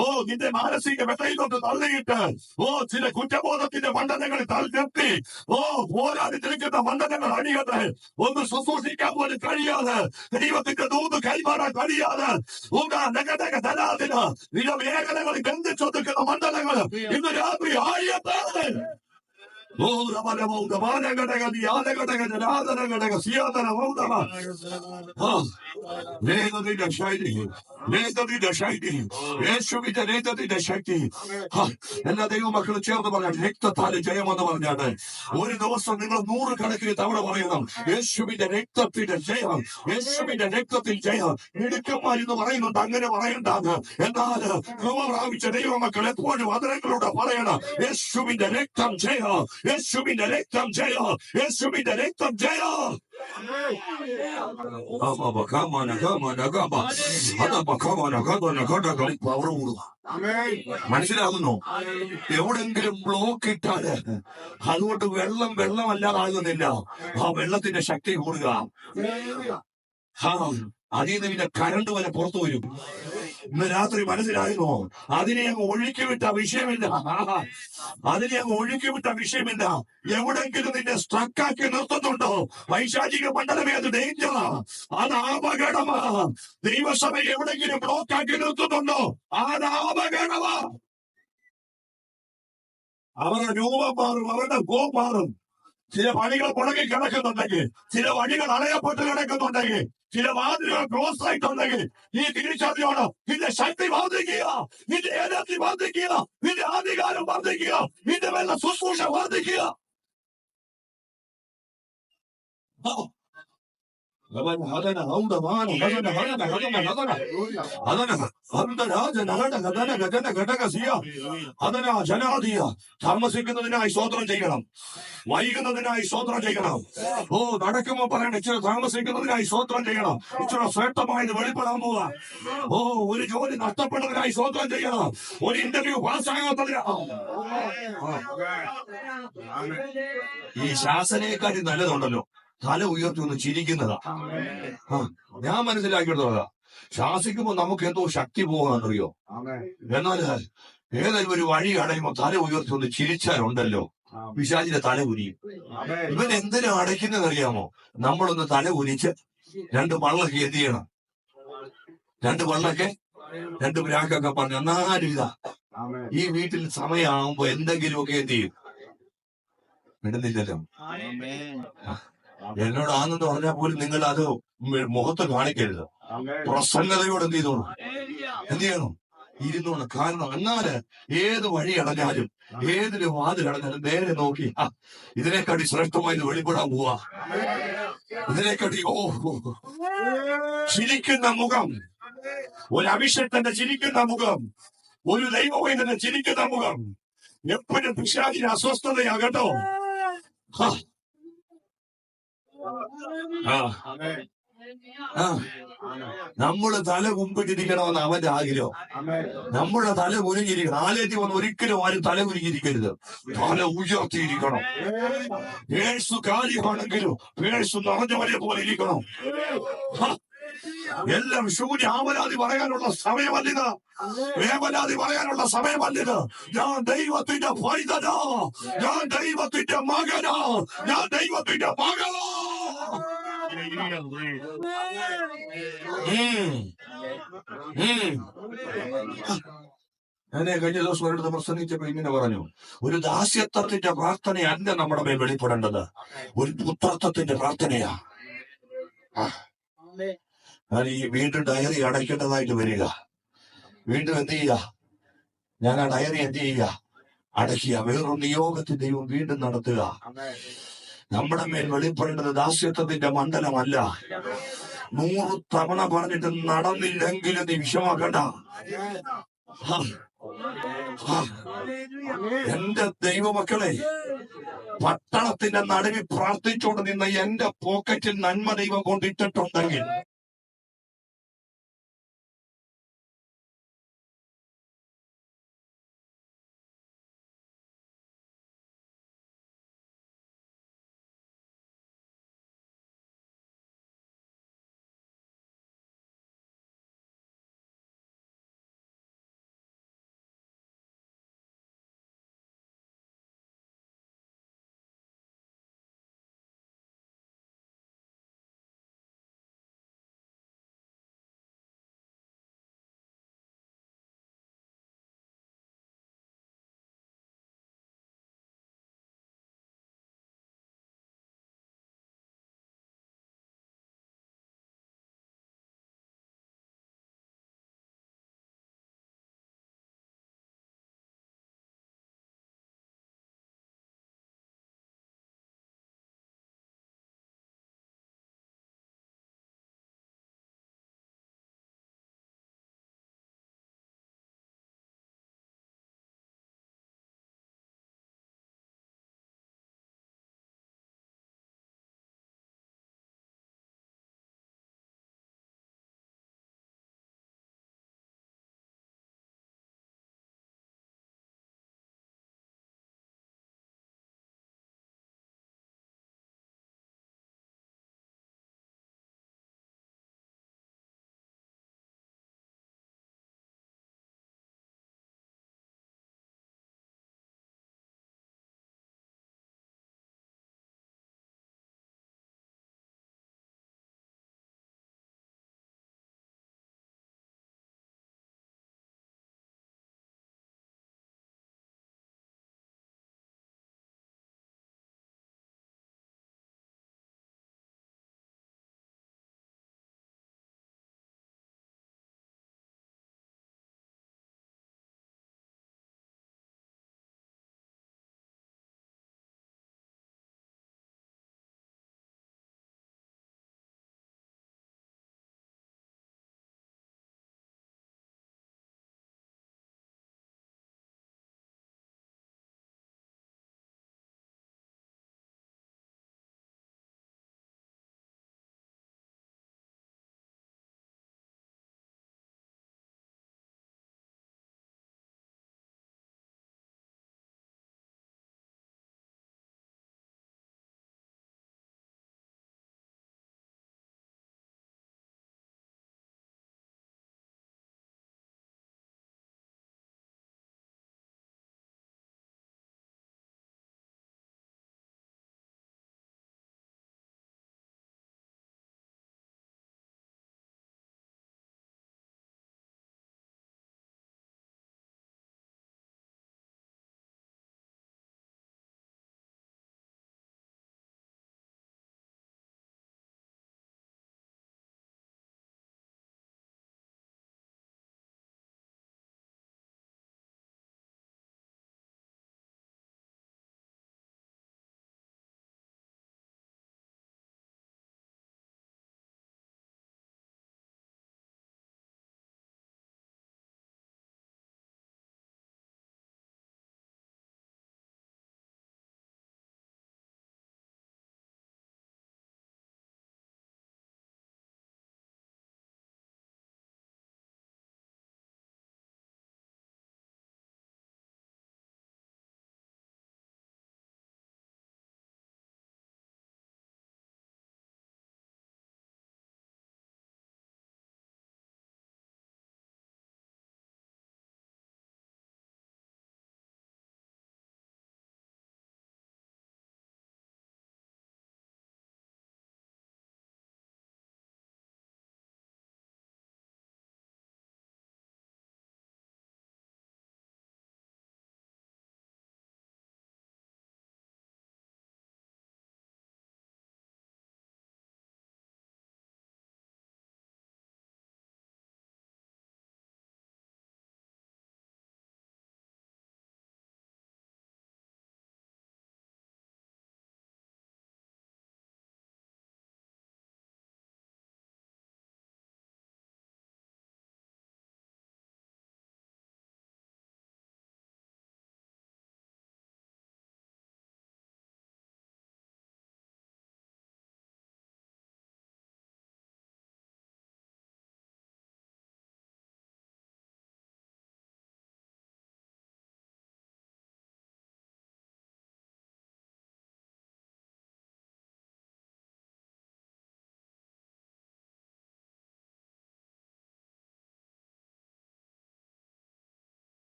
ഓ നിന്റെ മാനസിക വ്യതയിൽ കൊണ്ട് തള്ളിയിട്ട് ഓ ചില കുറ്റബോധത്തിന്റെ മണ്ഡലങ്ങളിൽ തള്ളിനിർത്തി ഓ പോരാടി നിൽക്കുന്ന മണ്ഡലങ്ങൾ അണിയട്ടെ. ഒന്ന് ശുശ്രൂഷിക്കാൻ പോലും കഴിയാതെ, ദൈവത്തിന്റെ ദൂത് കൈമാറാൻ കഴിയാതെ നില മേഖലകളിൽ ബന്ധിച്ചൊതുക്കുന്ന മണ്ഡലങ്ങൾ ഇന്ന് രാത്രി ആയത്തെ. എല്ലാ ദൈവമക്കളും ചേർന്ന് പറയാം, രക്തത്താല് ജയമെന്ന് പറഞ്ഞാട്ടെ. ഒരു ദിവസം നിങ്ങൾ 100 കണക്കിന് തവണ പറയണം, യേശുവിന്റെ രക്തത്തിന്റെ ജയം, യേശുവിന്റെ രക്തത്തിൽ ജയം. മിടുക്കന്മാരെന്ന് പറയുന്നുണ്ട്, അങ്ങനെ പറയണ്ടാന്ന്. എന്നാൽ കൃപ പ്രാപിച്ച ദൈവമക്കൾ എപ്പോഴും അതിരങ്ങളോട് പറയണം, യേശുവിന്റെ രക്തം ജയം, യേശുവിന്റെ രക്തം ജയം, യേശുവിന്റെ രക്തം ജയം. മനസ്സിലാകുന്നു? എവിടെങ്കിലും ബ്ലോക്ക് ഇട്ടാല് അതുകൊണ്ട് വെള്ളമല്ലാതാകുന്നില്ല. ആ വെള്ളത്തിന്റെ ശക്തി കൂടുക. അതിൽ നിന്ന് പിന്നെ കരണ്ട് വരെ പുറത്തു വരും. ഇന്ന് രാത്രി മനസ്സിലായിരുന്നു, അതിനെ അങ്ങ് ഒഴുക്കിവിട്ട വിഷയമില്ല, അതിനെ അങ്ങ് ഒഴുക്കിവിട്ട വിഷയമില്ല. എവിടെങ്കിലും നിന്നെ സ്ട്രക്കാക്കി നിർത്തുന്നുണ്ടോ? പൈശാചിക മണ്ഡലമേ, അത് ഡേഞ്ചറാ, അത് അപകടമാ. ദൈവസഭ എവിടെങ്കിലും ബ്ലോക്കാക്കി നിർത്തുന്നുണ്ടോ? അത് അപകടമാ. അവരുടെ രൂപം മാറും, അവരുടെ ഗോ മാറും. ചില പണികൾ പുറകിൽ കിടക്കുന്നുണ്ടെങ്കിൽ, ചില വഴികൾ അടയപ്പെട്ട് കിടക്കുന്നുണ്ടെങ്കിൽ, ചില വാതിലുകൾ ക്ലോസ് ആയിട്ടുണ്ടെങ്കിൽ, ഈ തിരിച്ചറിയോണം, നിന്റെ ശക്തി വർദ്ധിക്കുക, നിന്റെ എനർജി വർദ്ധിക്കുക, നിന്റെ അധികാരം വർദ്ധിക്കുക, നിന്റെ മേലുള്ള ശുശ്രൂഷ വർദ്ധിക്കുക. താമസിക്കുന്നതിനായി സ്വോത്രം ചെയ്യണം, വൈകുന്നതിനായി സ്വോത്രം ചെയ്യണം. ഓ നടക്കുമ്പോ പറയണം, ഇച്ചിരി താമസിക്കുന്നതിനായി സ്വോത്രം ചെയ്യണം. ഇച്ചിരി ശ്രേഷ്ഠമായത് വെളിപ്പെടാൻ പോവാ. ഓ ഒരു ജോലി നഷ്ടപ്പെട്ടതിനായി സ്വോത്രം ചെയ്യണം. ഒരു ഇന്റർവ്യൂ പാസ്സാകാത്തതിനാ. ഈ ശാസനയെക്കാട്ടി നല്ലതുണ്ടല്ലോ തല ഉയർത്തി ഒന്ന് ചിരിക്കുന്നതാ. ഞാൻ മനസ്സിലാക്കിയെടുത്തതാ. ശാസിക്കുമ്പോ നമുക്ക് എന്തോ ശക്തി പോകാന്നറിയോ? എന്നാൽ ഏതെങ്കിലും ഒരു വഴി അടയുമ്പോ തല ഉയർത്തി ഒന്ന് ചിരിച്ചാലുണ്ടല്ലോ, പിശാചിന്റെ തല ഉരിയും. ഇവൻ എന്തിനാ അടയ്ക്കുന്നത് അറിയാമോ? നമ്മളൊന്ന് തല ഉരിച്ച് 2 വള്ളൊക്കെ എന്ത് ചെയ്യണം? 2 വള്ളൊക്കെ 2 ബ്രാക്കൊക്കെ പറഞ്ഞു. എന്നാലും ഇതാ ഈ വീട്ടിൽ സമയമാകുമ്പോ എന്തെങ്കിലുമൊക്കെ എന്ത് ചെയ്യും? ഇടുന്നില്ലല്ലോ. എന്നോടാണെന്ന് പറഞ്ഞാൽ പോലും നിങ്ങൾ അത് മുഖത്ത് കാണിക്കരുത്. പ്രസന്നതയോട് എന്ത് ചെയ്തോണം? എന്ത് ചെയ്യണം? ഇരുന്നോണം. കാരണം എന്നാല് ഏത് വഴി അടഞ്ഞാലും, ഏതൊരു വാതിലടഞ്ഞാലും നേരെ നോക്കി ഇതിനെക്കാട്ടി ശ്രേഷ്ഠമായി വെളിപ്പെടാൻ പോവാ. ഇതിനെക്കാട്ടി ചിരിക്കുന്ന മുഖം, ഒരു അഭിഷേകത്തിന്റെ ചിരിക്കുന്ന മുഖം, ഒരു ദൈവവൈദ്യന്റെ ചിരിക്കുന്ന മുഖം എപ്പോഴും പിശാചിന് അസ്വസ്ഥതയാകട്ടോ. നമ്മള് തല കുമ്പിട്ടിരിക്കണമെന്ന് അവന്റെ ആഗ്രഹം. നമ്മുടെ തല കുനിഞ്ഞിരിക്കണം. ആലയത്തിൽ വന്ന് ഒരിക്കലും ആരും തല കുനിഞ്ഞിരിക്കരുത്, തല ഉയർത്തിയിരിക്കണം. പേഴ്സ് കാര്യമാണെങ്കിലും പേഴ്സ് നിറഞ്ഞവരെ പോലെ ഇരിക്കണം. എല്ലാം ശൂന്യ ആവലാതി പറയാനുള്ള സമയമല്ലിത്, വേവലാതി പറയാനുള്ള സമയമല്ലിത്. ഞാൻ ദൈവത്തിന്റെ പൈതലോ, ഞാൻ ദൈവത്തിന്റെ മകനോ, ഞാൻ ദൈവത്തിന്റെ മകളോ. ഉം, ഉം. ഞാനേ കഴിഞ്ഞ ദിവസം ഒരിടത്ത് പ്രസംഗിച്ചപ്പോ ഇങ്ങനെ പറഞ്ഞു, ഒരു ദാസ്യത്വത്തിന്റെ പ്രാർത്ഥനയല്ല നമ്മുടെ മേൽ വെളിപ്പെടേണ്ടത്, ഒരു പുത്രത്വത്തിന്റെ പ്രാർത്ഥനയാ. ആ, ഞാൻ ഈ വീണ്ടും ഡയറി അടയ്ക്കേണ്ടതായിട്ട് വരിക. വീണ്ടും എന്ത് ചെയ്യുക? ഞാൻ ആ ഡയറി എന്ത് ചെയ്യുക? അടയ്ക്കുക. വേറൊരു നിയോഗത്തിൽ ദൈവം വീണ്ടും നടത്തുക. നമ്മുടെ മേൽ വെളിപ്പെടേണ്ടത് ദാസ്യത്വത്തിന്റെ മണ്ഡലമല്ല. 100 തവണ പറഞ്ഞിട്ട് നടന്നില്ലെങ്കിലും നീ വിഷമാക്കണ്ട. ഹാ, ഹാ. എന്റെ ദൈവമക്കളെ, പട്ടണത്തിന്റെ നടുവിൽ പ്രാർത്ഥിച്ചുകൊണ്ട് നിന്ന് എന്റെ പോക്കറ്റിൽ നന്മ ദൈവം കൊണ്ടിട്ടിട്ടുണ്ടെങ്കിൽ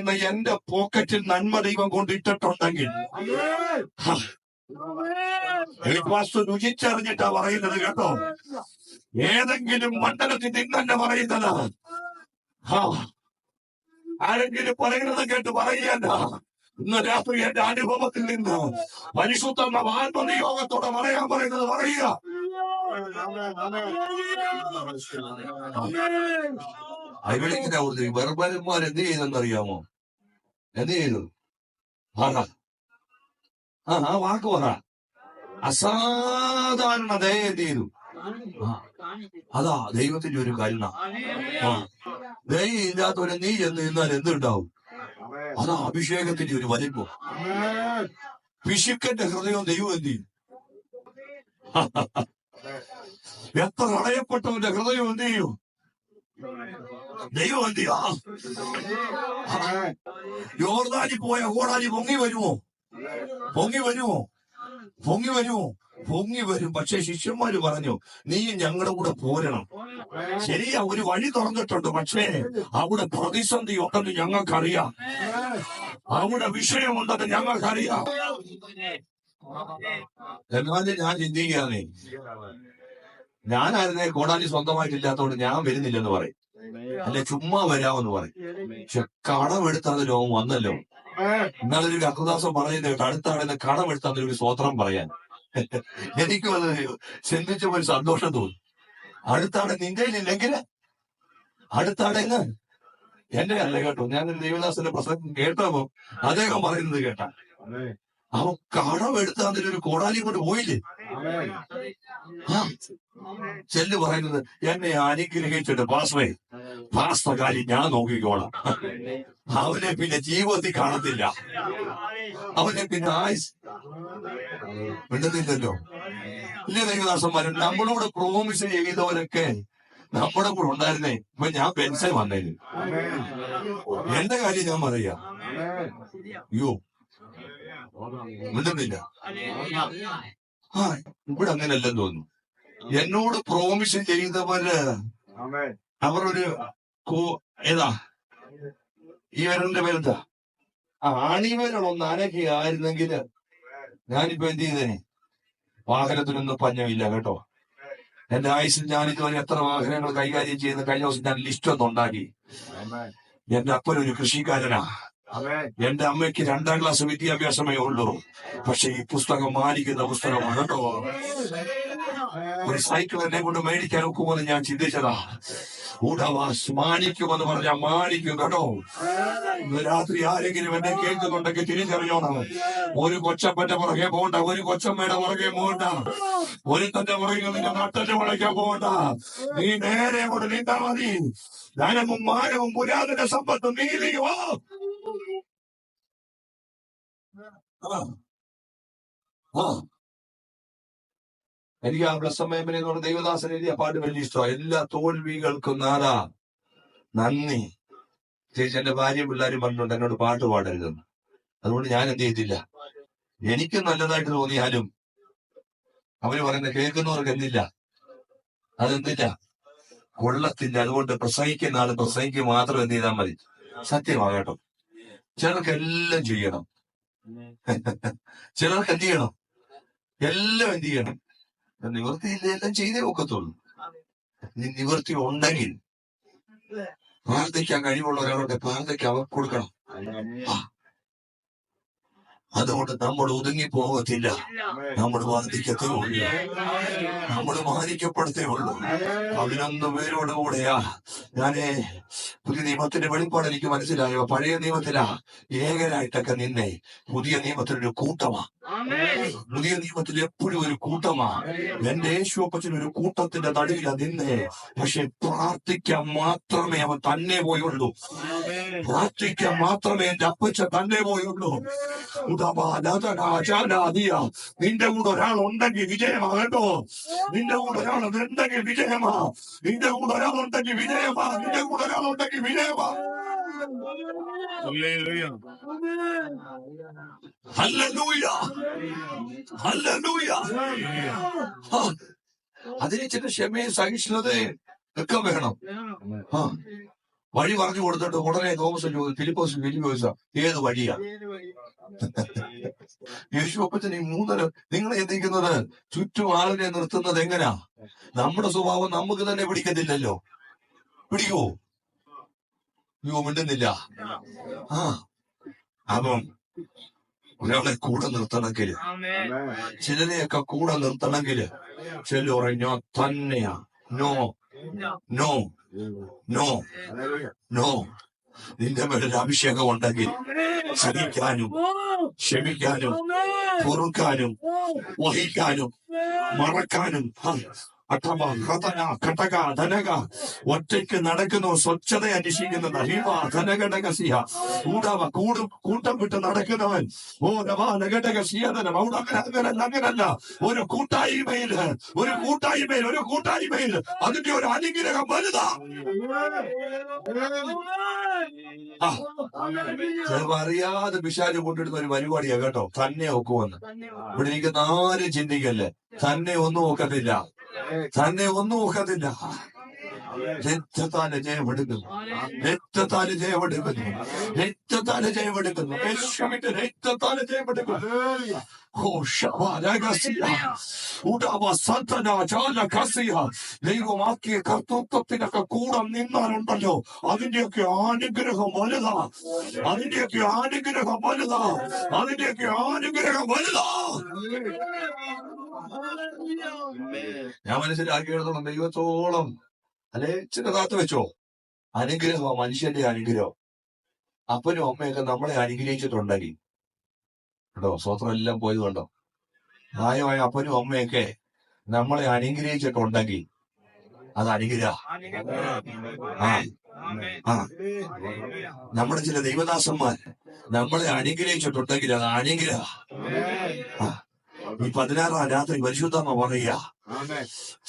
ഇന്ന് എന്റെ പോക്കറ്റിൽ നന്മ ദൈവം കൊണ്ടിട്ടിട്ടുണ്ടെങ്കിൽ രുചിച്ചറിഞ്ഞിട്ടാ പറയുന്നത് കേട്ടോ. ഏതെങ്കിലും മണ്ഡലത്തിൽ നിന്നെ പറയുന്നത് ആരെങ്കിലും പറയുന്നത് കേട്ട് പറയല്ല. ഇന്ന് രാത്രി എന്റെ അനുഭവത്തിൽ നിന്ന് പരിശുദ്ധ ആത്മനിയോഗത്തോടെ പറയാൻ പറയുന്നത് പറയുക. ബർബരന്മാർ എന്ത് ചെയ്തെന്നറിയാമോ? എന്ത് ചെയ്തു? ആ വാക്ക് പറ. അസാധാരണതയെ എന്ത് ചെയ്തു? അതാ ദൈവത്തിന്റെ ഒരു കരുണ. ദയ ഇല്ലാത്തവരെ നീ ചെന്ന് നിന്നാൽ എന്തുണ്ടാവും? അതാ അഭിഷേകത്തിന്റെ ഒരു വലിപ്പം. പിശുക്കന്റെ ഹൃദയം ദൈവം എന്ത് ചെയ്യും? എത്ര അടയപ്പെട്ടവന്റെ ഹൃദയം എന്ത് ചെയ്യും? ദൈവം എന്ത് ചെയ്യാ? യോർദാനിൽ പോയ ഓടാനി പൊങ്ങി വരുമോ? പൊങ്ങി വരുമോ? പൊങ്ങി വരുമോ? പൊങ്ങി വരും. പക്ഷെ ശിഷ്യന്മാര് പറഞ്ഞു, നീ ഞങ്ങളുടെ കൂടെ പോരണം. ശരിയാ, ഒരു വഴി തുറന്നിട്ടുണ്ട്. പക്ഷേ അവിടെ പ്രതിസന്ധി ഉണ്ടെന്ന് ഞങ്ങൾക്കറിയാം. അവിടെ വിഷയമുണ്ടെന്ന് ഞങ്ങൾക്കറിയാം. എന്നാലും ഞാൻ ചിന്തിക്കുകയാണേ, ഞാനായിരുന്നേ കോടാലി സ്വന്തമായിട്ടില്ലാത്തതുകൊണ്ട് ഞാൻ വരുന്നില്ലെന്ന് പറയും, അല്ലെ ചുമ്മാ വരാമെന്ന് പറയും. പക്ഷെ കടമെടുത്താൽ ലോകം വന്നല്ലോ. എന്നാലൊരു കർത്തദാസം പറയുന്നത് കേട്ടോ, അടുത്താണെന്ന് കടമെടുത്താൽ ഒരു സ്വോത്രം പറയാൻ. എനിക്കും അത് ചിന്തിച്ചപ്പോ ഒരു സന്തോഷം തോന്നി. അടുത്താണ് നിന്റെ ഇല്ലെങ്കിൽ അടുത്താടെന്ന് എന്റെ അല്ല കേട്ടോ. ഞാനൊരു ദേവദാസന്റെ പ്രസംഗം കേട്ടപ്പോ അദ്ദേഹം പറയുന്നത് കേട്ടാ, അവൻ കടമെടുത്താൽ ഒരു കോടാലി കൊണ്ട് പോയില്ലേ. ചെല്ല് പറയുന്നത്, എന്നെ അനുഗ്രഹിച്ചിട്ട് പാസ്റ്റർ കാര്യം ഞാൻ നോക്കിക്കോളാം. അവനെ പിന്നെ ജീവിതത്തിൽ കാണത്തില്ല. അവനെ പിന്നെ ആയുസ് മിണ്ടുന്നില്ലല്ലോ. ഇല്ല ദൈവദാസന്മാരും നമ്മളോട് പ്രോമിസ് ചെയ്തവരൊക്കെ നമ്മുടെ കൂടെ ഉണ്ടായിരുന്നേ. ഇപ്പൊ ഞാൻ പെൻഷൻ വന്നേന് എന്റെ കാര്യം ഞാൻ പറയാ. അയ്യോ മിണ്ടുന്നില്ല. ഇവിടെ അങ്ങനെയല്ലെന്ന് തോന്നുന്നു. എന്നോട് പ്രോമിസ് ചെയ്തവര് അവരൊരു ഏതാ ഈ വരന്റെ പേരെന്താ, ആണിവരൊന്ന് അനക്കുകയായിരുന്നെങ്കിൽ ഞാനിപ്പോ എന്ത് ചെയ്തേനെ? വാഹനത്തിനൊന്നും പഞ്ഞമില്ല കേട്ടോ. എന്റെ ആയുസിൽ ഞാനിതുവരെ എത്ര വാഹനങ്ങൾ കൈകാര്യം ചെയ്യുന്ന കഴിഞ്ഞ ദിവസം ഞാൻ ലിസ്റ്റ് ഒന്നും ഉണ്ടാക്കി. എന്റെ അപ്പനൊരു കൃഷിക്കാരനാ. എന്റെ അമ്മയ്ക്ക് 2ാം ക്ലാസ് വിദ്യാഭ്യാസമേ ഉള്ളൂ. പക്ഷെ ഈ പുസ്തകം മാനിക്കുന്ന പുസ്തകമാണ് കേട്ടോ. ഒരു സൈക്കിൾ എന്നെ കൊണ്ട് മേടിക്കാൻ ഒക്കുമെന്ന് ഞാൻ ചിന്തിച്ചതാ. ഉടവാസ് മാനിക്കുമെന്ന് പറഞ്ഞാൽ മാനിക്കും കേട്ടോ. ഇന്ന് രാത്രി ആരെങ്കിലും എന്നെ കേൾക്കുന്നുണ്ടെങ്കിൽ തിരിച്ചറിയണം. ഒരു കൊച്ചപ്പന്റെ പുറകെ പോകണ്ട, ഒരു കൊച്ചമ്മയുടെ പുറകെ പോകണ്ട, ഒരുത്തന്റെ പുറകെ നിന്റെ നട്ടന്റെ പുറകെ പോകണ്ട. നീ നേരെ കൊണ്ട് നീന്താ മതി. ധനവും മാനവും പുരാതന സമ്പത്തും നീതിയോ. എനിക്ക് ആ ബ്ലസ്സമ്മേമനെ എന്ന് പറഞ്ഞ ദൈവദാസൻ എഴുതിയ പാട്ട് വലിയ ഇഷ്ടമാണ്. എല്ലാ തോൽവികൾക്കും നാദാ നന്ദി. ചേച്ചി എന്റെ ഭാര്യയും പിള്ളേരും പറഞ്ഞിട്ടുണ്ട് എന്നോട് പാട്ട് പാടരുതെന്ന്. അതുകൊണ്ട് ഞാൻ എന്ത് ചെയ്തില്ല. എനിക്ക് നല്ലതായിട്ട് തോന്നിയാലും അവര് പറയുന്ന കേൾക്കുന്നവർക്ക് എന്തില്ല, അതെന്തില്ല, കൊള്ളത്തില്ല. അതുകൊണ്ട് പ്രസംഗിക്കുന്ന ആള് പ്രസംഗിക്കുക മാത്രം എന്ത് ചെയ്താൽ മതി. സത്യമാകട്ടോ. ചിലർക്ക് എല്ലാം ചെയ്യണം. ചിലർക്ക് എന്ത് ചെയ്യണം, എല്ലാം എന്ത് ചെയ്യണം. നിവൃത്തിയില്ല, എല്ലാം ചെയ്തേ ഒക്കത്തുള്ളൂ. നിവൃത്തി ഉണ്ടെങ്കിൽ പ്രാർത്ഥിക്കാൻ കഴിവുള്ള ഒരാളുടെ പ്രാർത്ഥിക്കാൻ അവർ കൊടുക്കണം. അതുകൊണ്ട് നമ്മൾ ഒതുങ്ങി പോകത്തില്ല. നമ്മൾ വർദ്ധിക്കത്തേ ഉള്ളൂ, നമ്മൾ മാനിക്കപ്പെടത്തേ ഉള്ളൂ. 11 പേരോട് കൂടെയാ ഞാനേ പുതിയ നിയമത്തിന്റെ വെളിപ്പാട് എനിക്ക് മനസ്സിലായോ. പഴയ നിയമത്തിലാ ഏകരായിട്ടൊക്കെ നിന്നെ, പുതിയ നിയമത്തിലൊരു കൂട്ടമാ. പുതിയ നിയമത്തിൽ എപ്പോഴും ഒരു കൂട്ടമാ. എന്റെ യേശുപ്പച്ചൻ ഒരു കൂട്ടത്തിന്റെ നടുവില നിന്നെ. പക്ഷെ പ്രാർത്ഥിക്കാൻ മാത്രമേ അവൻ തന്നെ പോയുള്ളൂ. പ്രാർത്ഥിക്കാൻ മാത്രമേ എന്റെ അപ്പച്ചൻ തന്നെ പോയുള്ളൂ. നിന്റെ കൂടെ ഒരാളുണ്ടെങ്കിൽ വിജയമാ കേട്ടോ. നിന്റെ കൂടെ ഒരാളുണ്ടെങ്കിൽ വിജയമാ. നിന്റെ കൂടെ ഒരാളുണ്ടെങ്കിൽ വിജയമാ. നിന്റെ കൂടെ ഒരാളുണ്ടെങ്കിൽ വിജയമാ. Hallelujah, hallelujah. അതിന് ചില ക്ഷമയും സഹിഷ്ണുതയും ഒക്കെ വേണം. വഴി പറഞ്ഞു കൊടുത്തിട്ട് ഉടനെ തോമസ് ഫിലിപ്പോസ് ചോദിച്ച ഏത് വഴിയാ? യേശു അപ്പച്ചൻ ഈ മൂന്നര നിങ്ങൾ എത്തിക്കുന്നത് ചുറ്റും ആളിനെ നിർത്തുന്നത് എങ്ങനാ? നമ്മുടെ സ്വഭാവം നമുക്ക് തന്നെ പിടിക്കത്തില്ലല്ലോ. പിടിക്കുവോ? മിണ്ടുന്നില്ല. ആ അപ്പം ഒരാളെ കൂടെ നിർത്തണമെങ്കിൽ, ചിലരെയൊക്കെ കൂടെ നിർത്തണമെങ്കിൽ ചില പറഞ്ഞോ തന്നെയാ. No no no no. നിന്റെ മേലൊരു അഭിഷേകം ഉണ്ടെങ്കിൽ സഹിക്കാനും ക്ഷമിക്കാനും പൊറുക്കാനും വഹിക്കാനും മറക്കാനും ഒറ്റയ്ക്ക് നടക്കുന്നു, സ്വച്ഛത അന്വേഷിക്കുന്നത് കൂട്ടം വിട്ട് നടക്കുന്നവൻ അങ്ങനല്ല. ഒരു കൂട്ടായ്മയിൽ അതിന്റെ ഒരു അനുഗ്രഹം വലുതാ. അറിയാതെ പിശാച് കൊണ്ടിടുന്ന ഒരു പരിപാടിയാ കേട്ടോ. തന്നെ ഒക്കുവന്ന് ഇവിടെ ഇരിക്കുന്ന ആരും ചിന്തിക്കല്ലേ. തന്നെ ഒന്നും ഒക്കത്തില്ല. രക്തത്താല് ജയമെടുക്കുന്നു. രക്തത്താല് ജയമെടുക്കുന്നു. രക്തത്താല് ജയമെടുക്കുന്നു. ദൈവമാക്കിയ കർത്തൃത്വത്തിനൊക്കെ കൂടെ നിന്നാലുണ്ടല്ലോ, അതിന്റെയൊക്കെ അനുഗ്രഹം വലുതാ. ഞാൻ മനസ്സിലാക്കിയെടുത്തോളം ദൈവത്തോളം അല്ലെ ഇച്ചിരി കാത്തു വെച്ചോ. അനുഗ്രഹം മനുഷ്യന്റെ അനുഗ്രഹം. അപ്പനും അമ്മയൊക്കെ നമ്മളെ അനുഗ്രഹിച്ചിട്ടുണ്ടെങ്കിൽ കേട്ടോ, സ്വത്രം എല്ലാം പോയത് കണ്ടോ. പ്രായമായ അപ്പനും അമ്മയൊക്കെ നമ്മളെ അനുഗ്രഹിച്ചിട്ടുണ്ടെങ്കിൽ അത് അനുഗ്രഹ. നമ്മുടെ ചില ദൈവദാസന്മാർ നമ്മളെ അനുഗ്രഹിച്ചിട്ടുണ്ടെങ്കിൽ അത് അനുഗ്രഹ. ഈ 16-ാം രാത്രി പരിശുദ്ധമ്മ പറയുക,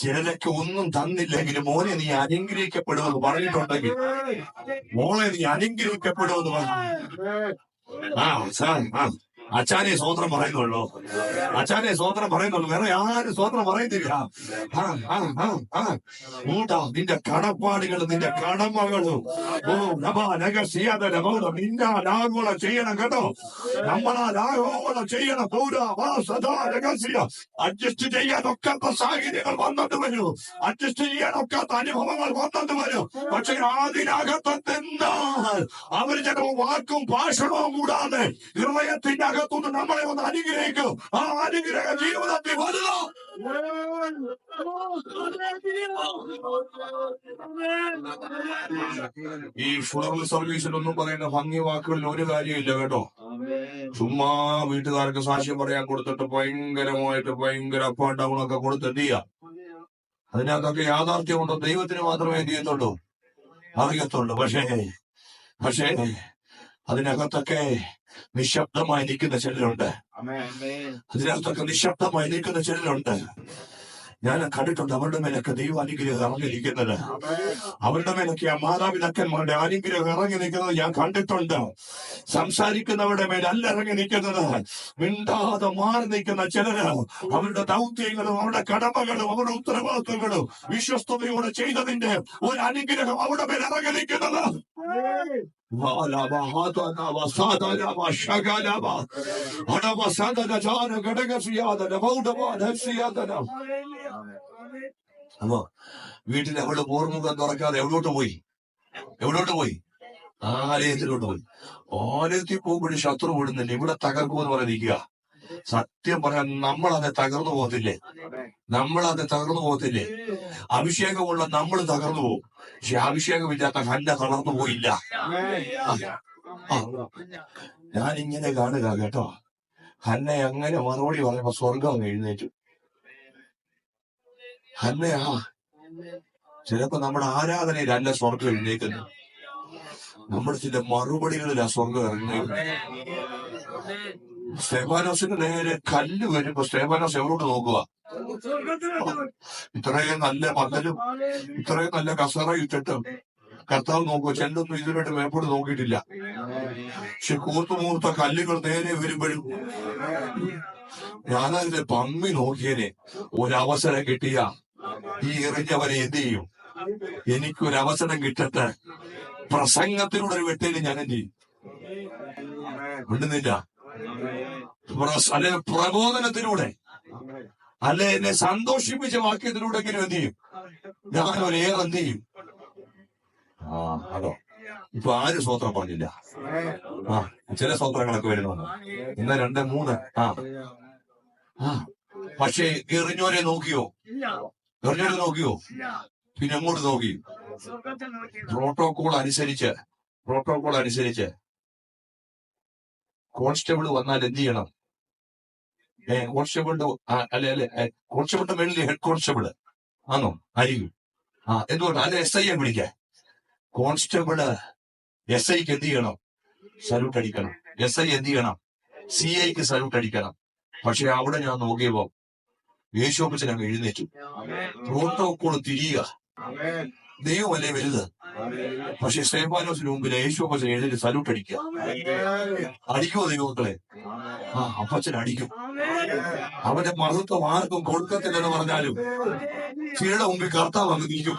ചിലരൊക്കെ ഒന്നും തന്നില്ലെങ്കിൽ മോനെ നീ അനുഗ്രഹിക്കപ്പെടുമെന്ന് പറഞ്ഞിട്ടുണ്ടെങ്കിൽ, മോളെ നീ അനുഗ്രഹിക്കപ്പെടുമെന്ന് പറഞ്ഞു. അച്ഛാനെ സ്വതന്ത്രം പറയുന്നുള്ളൂ. വേറെ ആരും സ്വതന്ത്രം പറയത്തില്ല. നിന്റെ കടപ്പാടുകളും നിന്റെ കടമകളും നിന്നാലാഗോളം ചെയ്യണം കേട്ടോ. നമ്മളാലാഗോളം ചെയ്യണം. അഡ്ജസ്റ്റ് ചെയ്യാനൊക്കാത്ത സാഹചര്യങ്ങൾ വന്നത് വരും. അഡ്ജസ്റ്റ് ചെയ്യാനൊക്കാത്ത അനുഭവങ്ങൾ വന്നത് വരും. പക്ഷെ അതിനകത്ത് നിന്നാൽ അവർ ചിലപ്പോൾ വാക്കും ഭാഷണവും കൂടാതെ ഹൃദയത്തിന്റെ അകത്തുനിന്ന് നമ്മളെ ഒന്ന് അനുഗ്രഹിക്കും. ആ അനുഗ്രഹ ജീവിതത്തിൽ വലുതാ. ഈ ഫുൾ സർവീസിലൊന്നും പറയുന്ന ഭംഗി വാക്കുകളിൽ ഒരു കാര്യമില്ല കേട്ടോ. ചുമ്മാ വീട്ടുകാർക്ക് സാക്ഷ്യം പറയാൻ കൊടുത്തിട്ട് ഭയങ്കര അപ്പ് ആൻഡ് ഡൗൺ ഒക്കെ കൊടുത്ത് എന്ത് ചെയ്യാം. അതിനകത്തൊക്കെ യാഥാർത്ഥ്യമുണ്ടോ ദൈവത്തിന് മാത്രമേ എന്ത് ചെയ്യത്തുള്ളൂ, അറിയത്തുള്ളൂ. പക്ഷേ അതിനകത്തൊക്കെ നിശബ്ദമായി നിൽക്കുന്ന ചിലരുണ്ട്. ഞാൻ കണ്ടിട്ടുണ്ട്. അവരുടെ മേലൊക്കെ ദൈവ അനുഗ്രഹം ഇറങ്ങി നിൽക്കുന്നത്, അവരുടെ മേലൊക്കെ ആ മാതാപിതാക്കന്മാരുടെ അനുഗ്രഹം ഇറങ്ങി നിൽക്കുന്നത് ഞാൻ കണ്ടിട്ടുണ്ട്. സംസാരിക്കുന്നവരുടെ മേലല്ല ഇറങ്ങി നിൽക്കുന്നത്, മിണ്ടാതെ മാറി നിൽക്കുന്ന ചിലര് അവരുടെ ദൗത്യങ്ങളും അവരുടെ കടമകളും അവരുടെ ഉത്തരവാദിത്വങ്ങളും വിശ്വസ്തയോടെ ചെയ്തതിന്റെ ഒരു അനുഗ്രഹം അവരുടെ മേൽ ഇറങ്ങി നിൽക്കുന്നത്. അപ്പോ വീട്ടിൽ അവള് പോർമുഖം തുറക്കാതെ എവിടോട്ട് പോയി? ആലയത്തിലോട്ട് പോയി. ആലയത്തിൽ പോകുമ്പോഴും ശത്രു വിടുന്നില്ല. ഇവിടെ തകർക്കുമെന്ന് പറഞ്ഞിരിക്കുക. സത്യം പറയാൻ നമ്മളത് തകർന്നു പോകത്തില്ലേ? അഭിഷേകമുള്ള നമ്മൾ തകർന്നു പോകും. പക്ഷെ അഭിഷേകമില്ലാത്ത ഹന്ന തളർന്നു പോയില്ല. ഞാനിങ്ങനെ കാണുക കേട്ടോ. ഹന്ന അങ്ങനെ മറുപടി പറയുമ്പോ സ്വർഗം എഴുന്നേറ്റു. ഹന്നയാ ചിലപ്പോ നമ്മുടെ ആരാധനയിലല്ല സ്വർഗം എഴുന്നേക്കുന്നത്, നമ്മുടെ ചില മറുപടികളിലാ സ്വർഗം ഇറങ്ങുന്നത്. സ്തേഫാനോസിന് നേരെ കല്ല് വരുമ്പോ സ്തേഫാനോസ് എവരോട് നോക്കുക? ഇത്രയും നല്ല പന്തലും ഇത്രയും നല്ല കസറ ഇട്ടിട്ട് കർത്താവ് നോക്കുക. ചെല്ലൊന്നും ഇതിനായിട്ട് മേപ്പോട്ട് നോക്കിയിട്ടില്ല. പക്ഷെ കൂർത്തുമൂർത്ത കല്ലുകൾ നേരെ വരുമ്പോഴും ഞാനതിന്റെ പമ്മി നോക്കിയനെ. ഒരവസരം കിട്ടിയ ഈ എറിഞ്ഞവനെ എന്ത് ചെയ്യും? എനിക്കൊരവസരം കിട്ടട്ടെ, പ്രസംഗത്തിലൂടെ ഒരു വെട്ടേല് ഞാൻ എന്ത് ചെയ്യും? മിണ്ടുന്നില്ല. അല്ലെ പ്രബോധനത്തിലൂടെ, അല്ലെ എന്നെ സന്തോഷിപ്പിച്ച വാക്യത്തിലൂടെ എങ്കിലും എന്ത് ചെയ്യും? ഞാനൊരേറെ എന്ത് ചെയ്യും? അതോ ഇപ്പൊ ആരും സ്വത്രം പറഞ്ഞില്ല. ചില സ്വത്രങ്ങളൊക്കെ വരുന്നുണ്ട്. 1, 2, 3. പക്ഷേ എറിഞ്ഞോരെ നോക്കിയോ? പിന്നെ അങ്ങോട്ട് നോക്കി. പ്രോട്ടോകോൾ അനുസരിച്ച് കോൺസ്റ്റബിൾ വന്നാൽ എന്ത് ചെയ്യണം? കോൺസ്റ്റബിളിന്റെ കോൺസ്റ്റബിളിന്റെ മേളിൽ ഹെഡ് കോൺസ്റ്റബിൾ ആണോ ആയിരിക്കും? എന്തുകൊണ്ട്? അല്ലെ SI വിളിക്കാൻ. കോൺസ്റ്റബിള് SIക്ക് എന്ത് ചെയ്യണം? സല്യൂട്ട് അടിക്കണം. SI എന്ത് ചെയ്യണം? CIക്ക് സല്യൂട്ട് അടിക്കണം. പക്ഷെ അവിടെ ഞാൻ നോക്കിയപ്പോ യേശുപ്പച്ചൻ അങ്ങ് എഴുന്നേറ്റു. പ്രോട്ടോകോൾ തിരിയുക. ദൈവമല്ലേ വലുത്. പക്ഷെ സ്തേഫാനോസിന് മുമ്പിൽ യേശുപ്പച്ചൻ എഴുന്നേറ്റ് സല്യൂട്ട് അടിക്കുക. അടിക്കുമോ ദൈവമക്കളെ? അപ്പച്ചൻ അടിക്കും. അവന്റെ മഹത്വം ആർക്കും കൊടുക്കത്തില്ലെന്ന് പറഞ്ഞാലും ചിലയുടെ മുമ്പിൽ കർത്താവ് അങ്ങ് നിൽക്കും.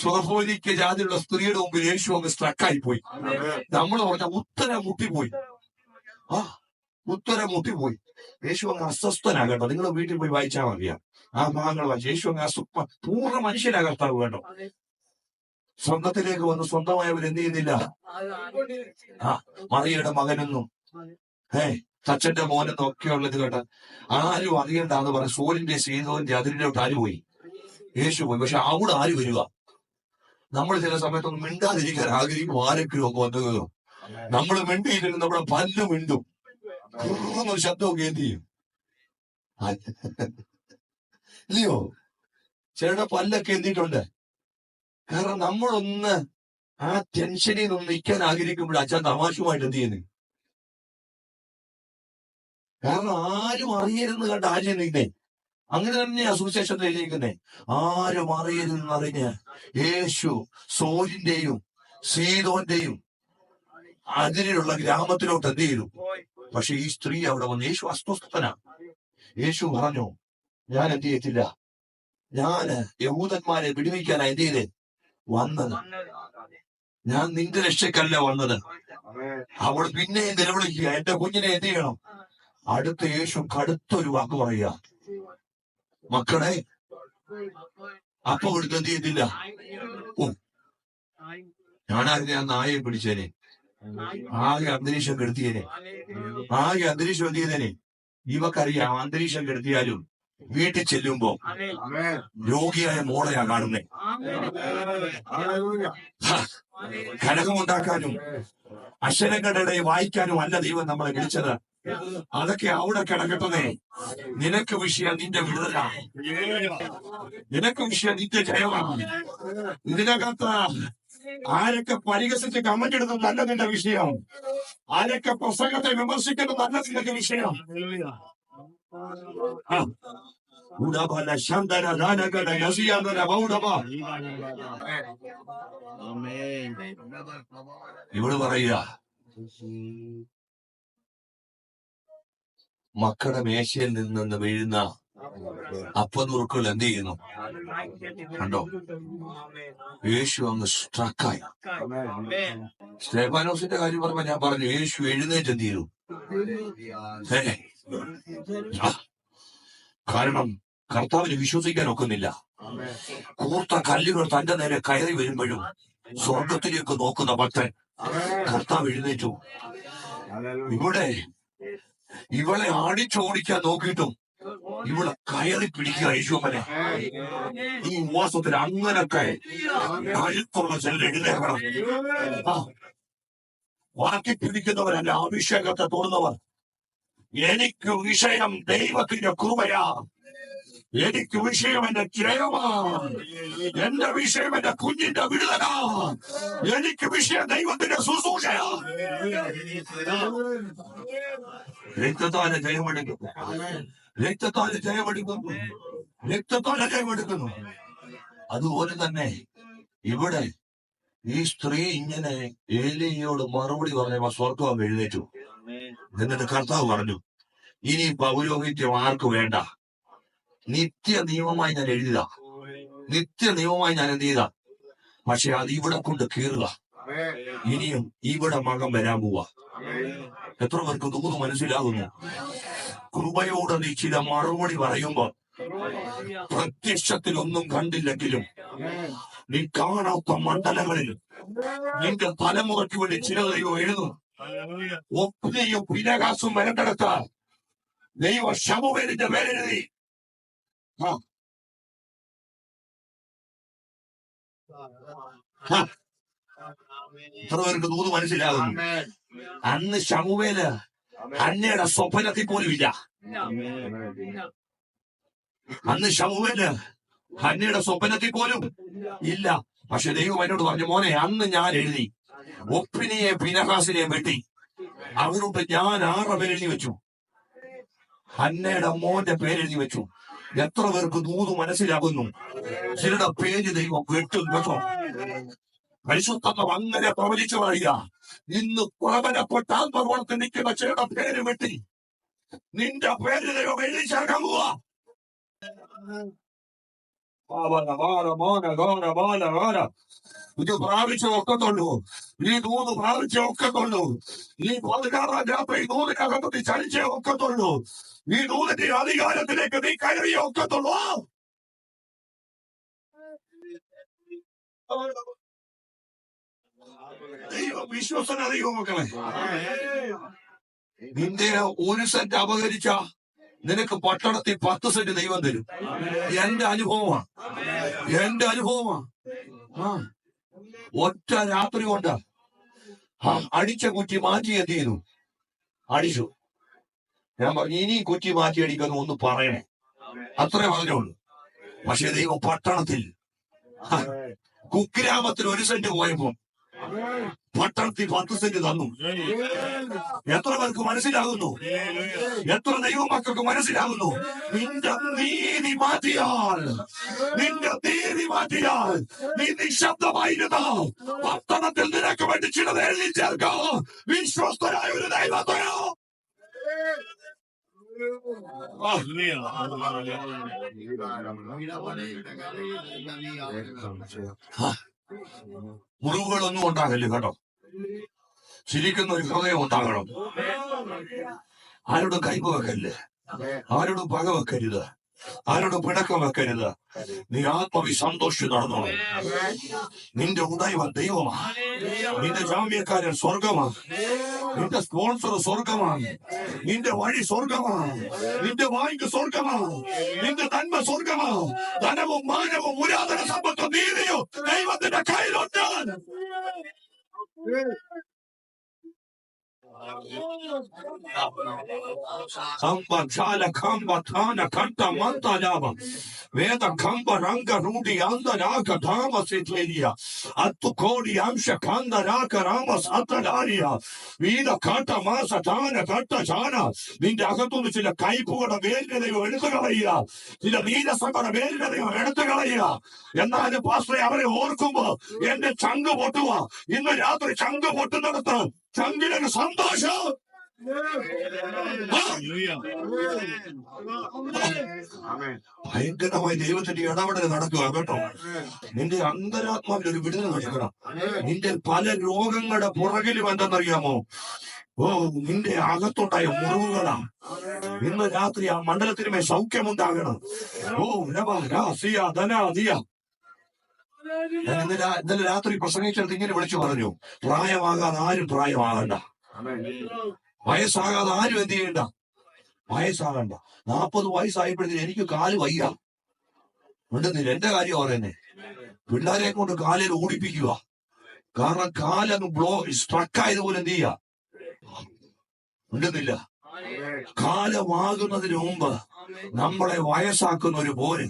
സ്വഫോനിക്ക് ജാതിയുള്ള സ്ത്രീയുടെ മുമ്പിൽ യേശു അങ്ങ് സ്ട്രക്കായി പോയി. നമ്മൾ പറഞ്ഞ ഉത്തരം മുട്ടിപ്പോയി. യേശു അങ്ങ് അസ്വസ്ഥനാകട്ടോ. നിങ്ങൾ വീട്ടിൽ പോയി വായിച്ചാൽ മതിയാ ആ ഭാഗങ്ങൾ വായിച്ചു. യേശു അങ്ങ് പൂർണ്ണ മനുഷ്യനാ കർത്താവ് കേട്ടോ. സ്വന്തത്തിലേക്ക് വന്ന് സ്വന്തമായവർ എന്ത് ചെയ്യുന്നില്ല. മറിയയുടെ മകനെന്നും തച്ചന്റെ മോനെന്നും ഒക്കെയുള്ളത് കേട്ട ആരും അറിയണ്ടെന്ന് പറഞ്ഞ് സൂര്യന്റെ സീതോന്റെ അതിരിലോട്ട് ആര് പോയി? യേശു പോയി. പക്ഷെ അവിടെ ആര് വരിക? നമ്മൾ ചില സമയത്തൊന്നും മിണ്ടാതിരിക്കാൻ ആഗ്രഹിക്കും. ആരെങ്കിലും ഒക്കെ വന്നു നമ്മൾ മിണ്ടിയില്ലെങ്കിൽ നമ്മുടെ പല്ല് മിണ്ടും. ഒരു ശബ്ദമൊക്കെ എന്ത് ചെയ്യും? ഇല്ലയോ? ചിലരുടെ പല്ലൊക്കെ എന്തിട്ടുണ്ട്. കാരണം നമ്മളൊന്ന് ആ ടെൻഷനിൽ നിന്ന് നിൽക്കാൻ ആഗ്രഹിക്കുമ്പോൾ അച്ഛൻ തമാശയുമായിട്ട് എന്ത് ചെയ്യുന്നു? കാരണം ആരും അറിയരുതെന്ന് കണ്ട ആരും നിന്നേ. അങ്ങനെ തന്നെയാ സുവിശേഷത്തിൽ എഴുതിയിരിക്കുന്നേ. ആരും അറിയരുതെന്നറിഞ്ഞ് യേശു സോരിന്റെയും സീതോന്റെയും അതിലുള്ള ഗ്രാമത്തിലോട്ട് എന്ത് ചെയ്തു? പക്ഷെ ഈ സ്ത്രീ അവിടെ വന്ന് യേശു അസ്വസ്ഥനാ. യേശു പറഞ്ഞു, ഞാൻ എന്ത് ചെയ്യത്തില്ല, ഞാന് യഹൂദന്മാരെ വിടുവിക്കാനാ എന്ത് ചെയ്തേ വന്നത്. ഞാൻ നിന്റെ രക്ഷയ്ക്കല്ല വന്നത്. അവൾ പിന്നെ നിലവിളിക്കുക, എന്റെ കുഞ്ഞിനെ എന്ത് ചെയ്യണം? അടുത്ത യേശു കടുത്തൊരു വാക്ക് പറയുക, മക്കളെ അപ്പൊ കൊടുത്ത് എന്ത് ചെയ്തില്ല. ഞാനായിരുന്നു ആ നായെ പിടിച്ചേനെ, ആകെ അന്തരീക്ഷം കെടുത്തിയേനെ, ആകെ അന്തരീക്ഷം എന്ത് ചെയ്തേനെ. ഇവക്കറിയാം അന്തരീക്ഷം കെടുത്തിയാലും വീട്ടിൽ ചെല്ലുമ്പോ രോഗിയായ മോളെയാ കാണുന്നേ. കലഹമുണ്ടാക്കാനും അക്ഷരങ്ങളുടെ വായിക്കാനും അല്ല ദൈവം നമ്മളെ വിളിച്ചത്. അതൊക്കെ അവിടെ കിടക്കട്ടെ. നിനക്ക് വിഷയം നിന്റെ വിടുതലാ, നിനക്ക് വിഷയം നിന്റെ ജയമാണ്. ഇതിനകത്ത് ആരൊക്കെ പരിഹസിച്ച് കമന്റ് ഇടുന്നതല്ല നിന്റെ വിഷയം, ആരൊക്കെ പ്രസംഗത്തെ വിമർശിക്കുന്നതല്ല നിന്റെ വിഷയം. ഇവിടെ പറയുക, മക്കളുടെ മേശയിൽ നിന്ന് വീഴുന്ന അപ്പനുറുക്കൾ എന്ത് ചെയ്യുന്നു കണ്ടോ? യേശു അങ്ങ് സ്ട്രക്കായി. സ്തേഫാനോസിന്റെ കാര്യം പറയുമ്പോ ഞാൻ പറഞ്ഞു, യേശു എഴുന്നേറ്റ് എന്ത് ചെയ്തു? കാരണം കർത്താവിന് വിശ്വസിക്കാൻ ഒക്കുന്നില്ല. കൂർത്ത കല്ലുകൾ തന്റെ നേരെ കയറി വരുമ്പോഴും സ്വർഗത്തിലേക്ക് നോക്കുന്ന ഭക്തൻ. കർത്താവ് എഴുന്നേറ്റു. ഇവിടെ ഇവളെ ആടിച്ചോടിക്കാൻ നോക്കിയിട്ടും ഇവിടെ കയറി പിടിക്കുക യേശുവനെ. ഈ ഉപവാസത്തിൽ അങ്ങനൊക്കെ കഴുത്തുള്ള ചെല്ല് എഴുന്നേക്കണം. വാക്കി പിടിക്കുന്നവരല്ല, അഭിഷേകത്തെ തോന്നുന്നവർ. എനിക്ക് വിഷയം ദൈവത്തിന്റെ കൃപയാ, എനിക്ക് വിഷയം എന്റെ ജയമാ, എന്റെ വിഷയം എന്റെ കുഞ്ഞിന്റെ വിടുതലാ, എനിക്ക് വിഷയം ദൈവത്തിന്റെ ശുശ്രൂഷയാ. രക്തത്താലെ ജയമെടുക്കുന്നു, രക്തത്താലെ ജയമെടുക്കുന്നു, രക്തത്താലെ ജയമെടുക്കുന്നു. അതുപോലെ തന്നെ ഇവിടെ ഈ സ്ത്രീ ഇങ്ങനെ ഏലിയോട് മറുപടി പറഞ്ഞ സ്വർഗം എഴുന്നേറ്റു. എന്നിട്ട് കർത്താവ് പറഞ്ഞു, ഇനി പൗരോഹിത്യം ആർക്ക് വേണ്ട, നിത്യ നിയമമായി ഞാൻ എഴുതിയതാ, നിത്യ നിയമമായി ഞാൻ എന്ത് ചെയ്താ പക്ഷെ അത് ഇവിടെ കൊണ്ട് കീറുക. ഇനിയും ഇവിടെ മകൻ വരാൻ പോവാ. എത്ര പേർക്ക് ദൂത് മനസ്സിലാകുന്നു? കൃപയോടെ നീ ചില മറുപടി പറയുമ്പോ പ്രത്യക്ഷത്തിൽ ഒന്നും കണ്ടില്ലെങ്കിലും നീ കാണാത്ത മണ്ഡലങ്ങളിൽ നിന്റെ തലമുറയ്ക്ക് വേണ്ടി ചില ദൈവം എഴുതും. ഒപ്പിനെയും പിനഹാസും വരണ്ടെടുത്ത ദൈവ ശമൂവേലിന്റെ പേരെഴുതി. എത്ര പേർക്ക് ദൂത് മനസ്സിലാകുന്നു? അന്ന് ശമൂവേല് ഹന്നയുടെ സ്വപ്നത്തിൽ പോലും ഇല്ല. അന്ന് ശമൂവേല് ഹന്നയുടെ സ്വപ്നത്തിൽ പോലും ഇല്ല. പക്ഷെ ദൈവം എന്നോട് പറഞ്ഞു, മോനെ, അന്ന് ഞാൻ എഴുതി ഒപ്പിനെയും പിനഹാസിനെയും വെട്ടി. അവരോട് ഞാൻ 6 പേരെഴുതി വെച്ചു. ഹന്നയുടെ മോന്റെ പേരെഴുതി വെച്ചു. എത്ര പേർക്ക് ദൂത് മനസ്സിലാകുന്നു? ചിലരുടെ പേര് ദൈവം വെട്ടും കേട്ടോ. പരിശുദ്ധം അങ്ങനെ പ്രവചിച്ചു പറയുക. ഇന്ന് പ്രബലപ്പെട്ട ആത്മഗുണത്തിൽ നിൽക്കുന്ന ചിലരുടെ പേര് വെട്ടി നിന്റെ പേര് ദൈവം എഴുതി ചേർക്കാൻ പോവാ. ഇത് പ്രാപിച്ച ഒക്കത്തുള്ളൂ. ഈ ദൂത് പ്രാപിച്ച ഒക്കത്തുള്ളൂ. ഈ 16-ാം രാത്രി ദൂതിനകത്ത് ചലിച്ചേ ഒക്കത്തുള്ളൂ. ഈ ദൂതിന്റെ അധികാരത്തിലേക്ക് നീ കയറിയേ ഒക്കത്തുള്ളൂ. ദൈവം വിശ്വസന ദൈവം മക്കളെ. നിന്റെ 1 സെന്റ് അപകരിച്ച നിനക്ക് പട്ടണത്തിൽ 10 സെന്റ് ദൈവം തരും. എന്റെ അനുഭവമാണ്. ഒറ്റ രാത്രി കൊണ്ട് അടിച്ച കുറ്റി മാറ്റി എന്ത് ചെയ്തു? അടിച്ചു. ഞാൻ പറഞ്ഞു, ഇനി കുറ്റി മാറ്റി അടിക്കുന്നു ഒന്ന് പറയണേ. അത്രേ പറഞ്ഞുള്ളൂ. പക്ഷെ ദൈവം പട്ടണത്തിൽ കുഗ്രാമത്തിൽ 1 സെന്റ് പോയപ്പോ പട്ടണത്തിൽ 10 സെന്റ് തന്നു. എത്ര പേർക്ക് മനസ്സിലാകുന്നു? എത്ര ദൈവ മക്കൾക്ക് മനസ്സിലാകുന്നു? നിന്റെ നീതി മാറ്റിയാൽ നീ നിശബ്ദമായിരുന്ന പട്ടണത്തിൽ നിനക്ക് വേണ്ടി ചിലത് എഴുതി ചേർക്കാം. വിശ്വസ്തരായ ഒരു ദൈവത്തെയോ മുറിവുകളൊന്നും ഉണ്ടാകല്ലേ കേട്ടോ. ചിരിക്കുന്ന ഒരു ഹൃദയം ഉണ്ടാകണം. ആരോടും കൈപ്പ് വെക്കല്ലേ, ആരോടും പക വെക്കരുത്, ആരോടും പിണക്കം വെക്കരുത്. നീ ആത്മവിസന്തോഷി നടന്നോളൂ. നിന്റെ ഉദൈവം ദൈവമാണ്. നിന്റെ ജാമ്യക്കാരൻ സ്വർഗമാണ്. നിന്റെ സ്പോൺസർ സ്വർഗമാണ്. നിന്റെ വഴി സ്വർഗമാണ്. നിന്റെ വായ്ക്ക് സ്വർഗമാണ്. നിന്റെ നന്മ സ്വർഗമാണ്. ധനവും മാനവും പുരാതന സമ്പത്തും നീതിയും ദൈവത്തിന്റെ കയ്യിലുണ്ട്. വേദ കമ്പ രംഗ റൂഢി അന്തരാക ധാമസിയ അത്തുകോടി അംശ കാന്തരാക രാമസ് അത്തലാരിയ വീത കാട്ട മാസ ചാന കട്ട ചാന. നിന്റെ അകത്തുനിന്ന് ചില കയ്പുകളുടെ വേലിനെ ദൈവം എടുത്തു കളയുക. ചില നീരസങ്ങളുടെ വേലിനെ ദൈവം എടുത്തു കളയുക. എന്നാലും പാസ്റ്ററെ, അവരെ ഓർക്കുമ്പോ എന്റെ ചങ്ക് പൊട്ടുക. ഇന്ന് രാത്രി ചങ്ക് പൊട്ടുന്നിടത്ത് ചങ്കിലൊരു സന്തോഷം. ഭയങ്കരമായി ദൈവത്തിന്റെ ഇടപെടൽ നടക്കുക കേട്ടോ. നിന്റെ അന്തരാത്മാവിൽ ഒരു വിടുതൽ നടക്കണം. നിന്റെ പല രോഗങ്ങളുടെ പുറകിലും എന്തെന്നറിയാമോ? നിന്റെ അകത്തുണ്ടായ മുറിവുകളാണ്. ഇന്ന് രാത്രി ആ മണ്ഡലത്തിനുമേ സൗഖ്യമുണ്ടാകണം. ഞാൻ ഇന്നലെ രാത്രി പ്രസംഗിച്ചത് ഇങ്ങനെ വിളിച്ചു പറഞ്ഞു, പ്രായമാകാതെ ആരും പ്രായമാകണ്ട, വയസ്സാകാതെ ആരും എന്ത് ചെയ്യണ്ട, വയസ്സാകണ്ട. 40 വയസ്സായപ്പോഴത്തേക്ക് എനിക്ക് കാല് വയ്യ ഉണ്ടെന്നില്ല. എന്റെ കാര്യം പറയുന്നേ, പിള്ളേരെ കൊണ്ട് കാലിൽ ഓടിപ്പിക്കുക. കാരണം കാലങ്ങ് സ്ട്രക്കായതുപോലെ എന്ത് ചെയ്യുക ഉണ്ടെന്നില്ല. കാലമാകുന്നതിന് മുമ്പ് നമ്മളെ വയസ്സാക്കുന്ന ഒരു പോര്.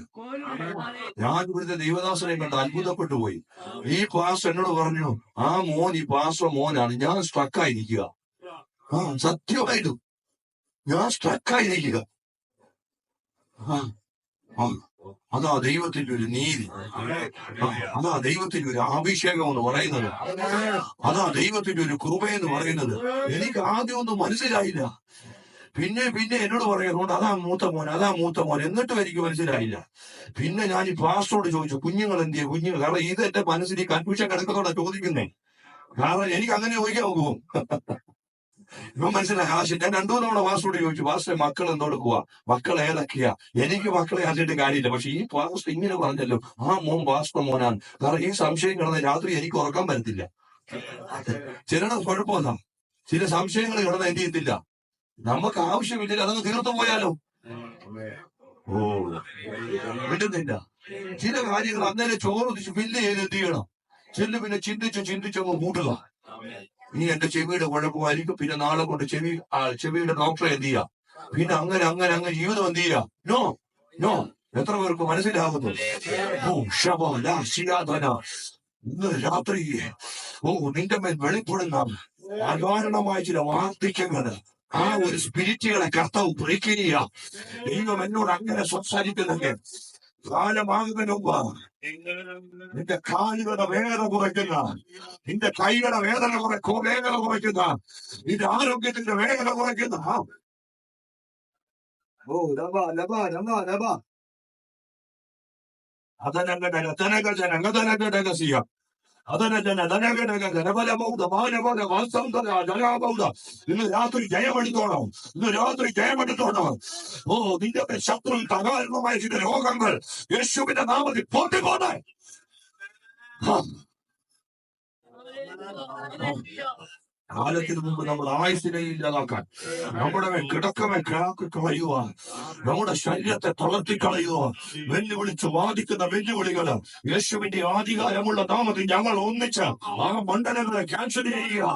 ഞാൻ ഇവിടുത്തെ ദൈവദാസനെ കണ്ട് അത്ഭുതപ്പെട്ടു പോയി. ഈ പാസ്റ്റർ എന്നോട് പറഞ്ഞു, ആ മോൻ ഈ പാസ്റ്റർ മോനാണ്. ഞാൻ സ്ട്രക്കായിരിക്കുക. സത്യമായിട്ടും ഞാൻ സ്ട്രക്കായിരിക്കുക. അതാ ദൈവത്തിന്റെ ഒരു നീതി, അതാ ദൈവത്തിന്റെ ഒരു അഭിഷേകം എന്ന് പറയുന്നത്, അതാ ദൈവത്തിന്റെ ഒരു കൃപയെന്ന് പറയുന്നത്. എനിക്ക് ആദ്യം ഒന്നും മനസ്സിലായില്ല. പിന്നെ പിന്നെ എന്നോട് പറയുന്നുണ്ട് അതാ മൂത്ത മോൻ, അതാ മൂത്ത മോൻ. എന്നിട്ടും എനിക്ക് മനസ്സിലായില്ല. പിന്നെ ഞാൻ ഈ പാസ്റ്ററോട് ചോദിച്ചു, കുഞ്ഞുങ്ങൾ എന്തിയെ, കുഞ്ഞുങ്ങൾ? കാരണം ഇത് എന്റെ മനസ്സിൽ ഈ കൺഫ്യൂഷൻ കിടക്കുന്നതോടെ ചോദിക്കുന്നേ. കാരണം എനിക്ക് അങ്ങനെ ചോദിക്കാൻ പോകും. ഇപ്പൊ മനസ്സിലായി. ഞാൻ 2-3 തവണ പാസ്റ്ററോട് ചോദിച്ചു, പാസ്റ്റർ മക്കൾ എന്തെടുക്കുക, മക്കൾ ഏതൊക്കെയാ? എനിക്ക് മക്കളെ അറിഞ്ഞിട്ട് കാര്യമില്ല. പക്ഷെ ഈ പാസ്റ്റർ ഇങ്ങനെ പറഞ്ഞല്ലോ, ആ മോൻ പാസ്റ്റർ മോനാണ്. കാരണം ഈ സംശയം കിടന്ന രാത്രി എനിക്ക് ഉറക്കാൻ പറ്റത്തില്ല. ചിലരുടെ കുഴപ്പമെന്നാ, ചില സംശയങ്ങൾ കിടന്ന് എന്ത് ചെയ്യത്തില്ല, നമുക്ക് ആവശ്യമില്ല, അതങ്ങ് തീർത്തു പോയാലോ. ഓ, വിടുന്നില്ല. ചില കാര്യങ്ങൾ അന്നേരം ചോദിച്ച് ഫില്ല് ചെയ്ത് എന്ത് ചെയ്യണം, പിന്നെ ചിന്തിച്ചങ്ങ് കൂട്ടുക. ഇനി എന്റെ ചെവിയുടെ കുഴപ്പമായിരിക്കും, പിന്നെ നാളെ കൊണ്ട് ചെവിയുടെ ഡോക്ടറെ എന്ത് ചെയ്യാം, പിന്നെ അങ്ങനെ ജീവിതം എന്ത് ചെയ്യാം. നോ എത്ര പേർക്ക് മനസ്സിലാകുന്നു? ഇന്ന് രാത്രി നിന്റെ മേൽ വെളിപ്പെടുന്ന അകാരണമായ ചില വാർദ്ധക്യങ്ങൾ, ആ ഒരു സ്പിരിറ്റുകളെ കർത്താവ് ബ്രേക്ക് ചെയ്യുക. ദൈവം എന്നോട് അങ്ങനെ സംസാരിക്കുന്നുണ്ട്. കാലമാകുന്നതിന് മുമ്പ് നിന്റെ കാലുകളുടെ വേദന കുറയ്ക്കുന്ന, നിന്റെ കൈകളുടെ വേദന കുറയ്ക്കുന്ന, നിന്റെ ആരോഗ്യത്തിന്റെ വേദന കുറയ്ക്കുന്ന ഇന്ന് രാത്രി ജയമെടുത്തോണം. ഓ, നിന്റെ ശത്രു തകാരണമായ ചില രോഗങ്ങൾ യേശുവിന്റെ നാമത്തിൽ പൊട്ടിപ്പോട്ടെ. കാലത്തിന് മുമ്പ് നമ്മൾ ആയുസിനെ ഇല്ലാതാക്കാൻ, നമ്മുടെ കിടക്കമേ കളയുവാൻ, നമ്മുടെ ശരീരത്തെ തളർത്തിക്കളയുവാൻ വെല്ലുവിളിച്ച് വാദിക്കുന്ന വെല്ലുവിളികള് യേശുവിന്റെ അധികാരമുള്ള നാമത്തിൽ ഞങ്ങൾ ഒന്നിച്ച് ആ മണ്ഡലങ്ങളെ ക്യാൻസൽ ചെയ്യുക.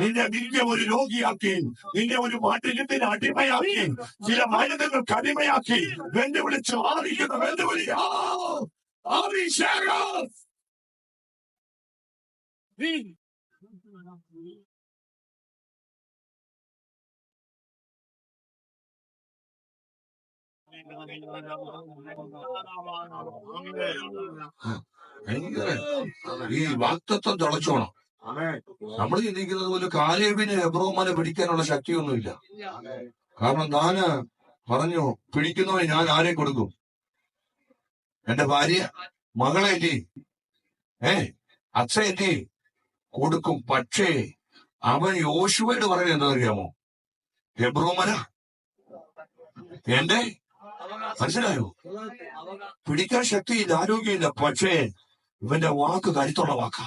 നിന്നെ ഒരു രോഗിയാക്കി, നിന്നെ ഒരു മരുന്നിന് അടിമയാക്കി, ചില മരുന്നുകൾക്ക് അടിമയാക്കി വെല്ലുവിളിച്ച് വാദിക്കുന്ന വെല്ലുവിളി ഈ വാക്തത്വം തിളച്ചോണം. നമ്മൾ ചിന്തിക്കുന്നത് പോലെ കാലേബിന് എബ്രോമനെ പിടിക്കാനുള്ള ശക്തിയൊന്നുമില്ല. കാരണം താന് പറഞ്ഞു, പിടിക്കുന്നവന് ഞാൻ ആരെ കൊടുക്കും? എന്റെ ഭാര്യ, മകളെ എന്റെ അച്ഛൻ എന്റെ കൊടുക്കും. പക്ഷേ അവൻ യോശുവയോട് പറയുന്നത് എന്താണെന്നറിയാമോ? എബ്രോമന എന്റെ, മനസ്സിലായോ? പിടിക്കാൻ ശക്തിയില്ല, ആരോഗ്യമില്ല, പക്ഷേ ഇവന്റെ വാക്ക് കരുത്തുള്ള വാക്കാ.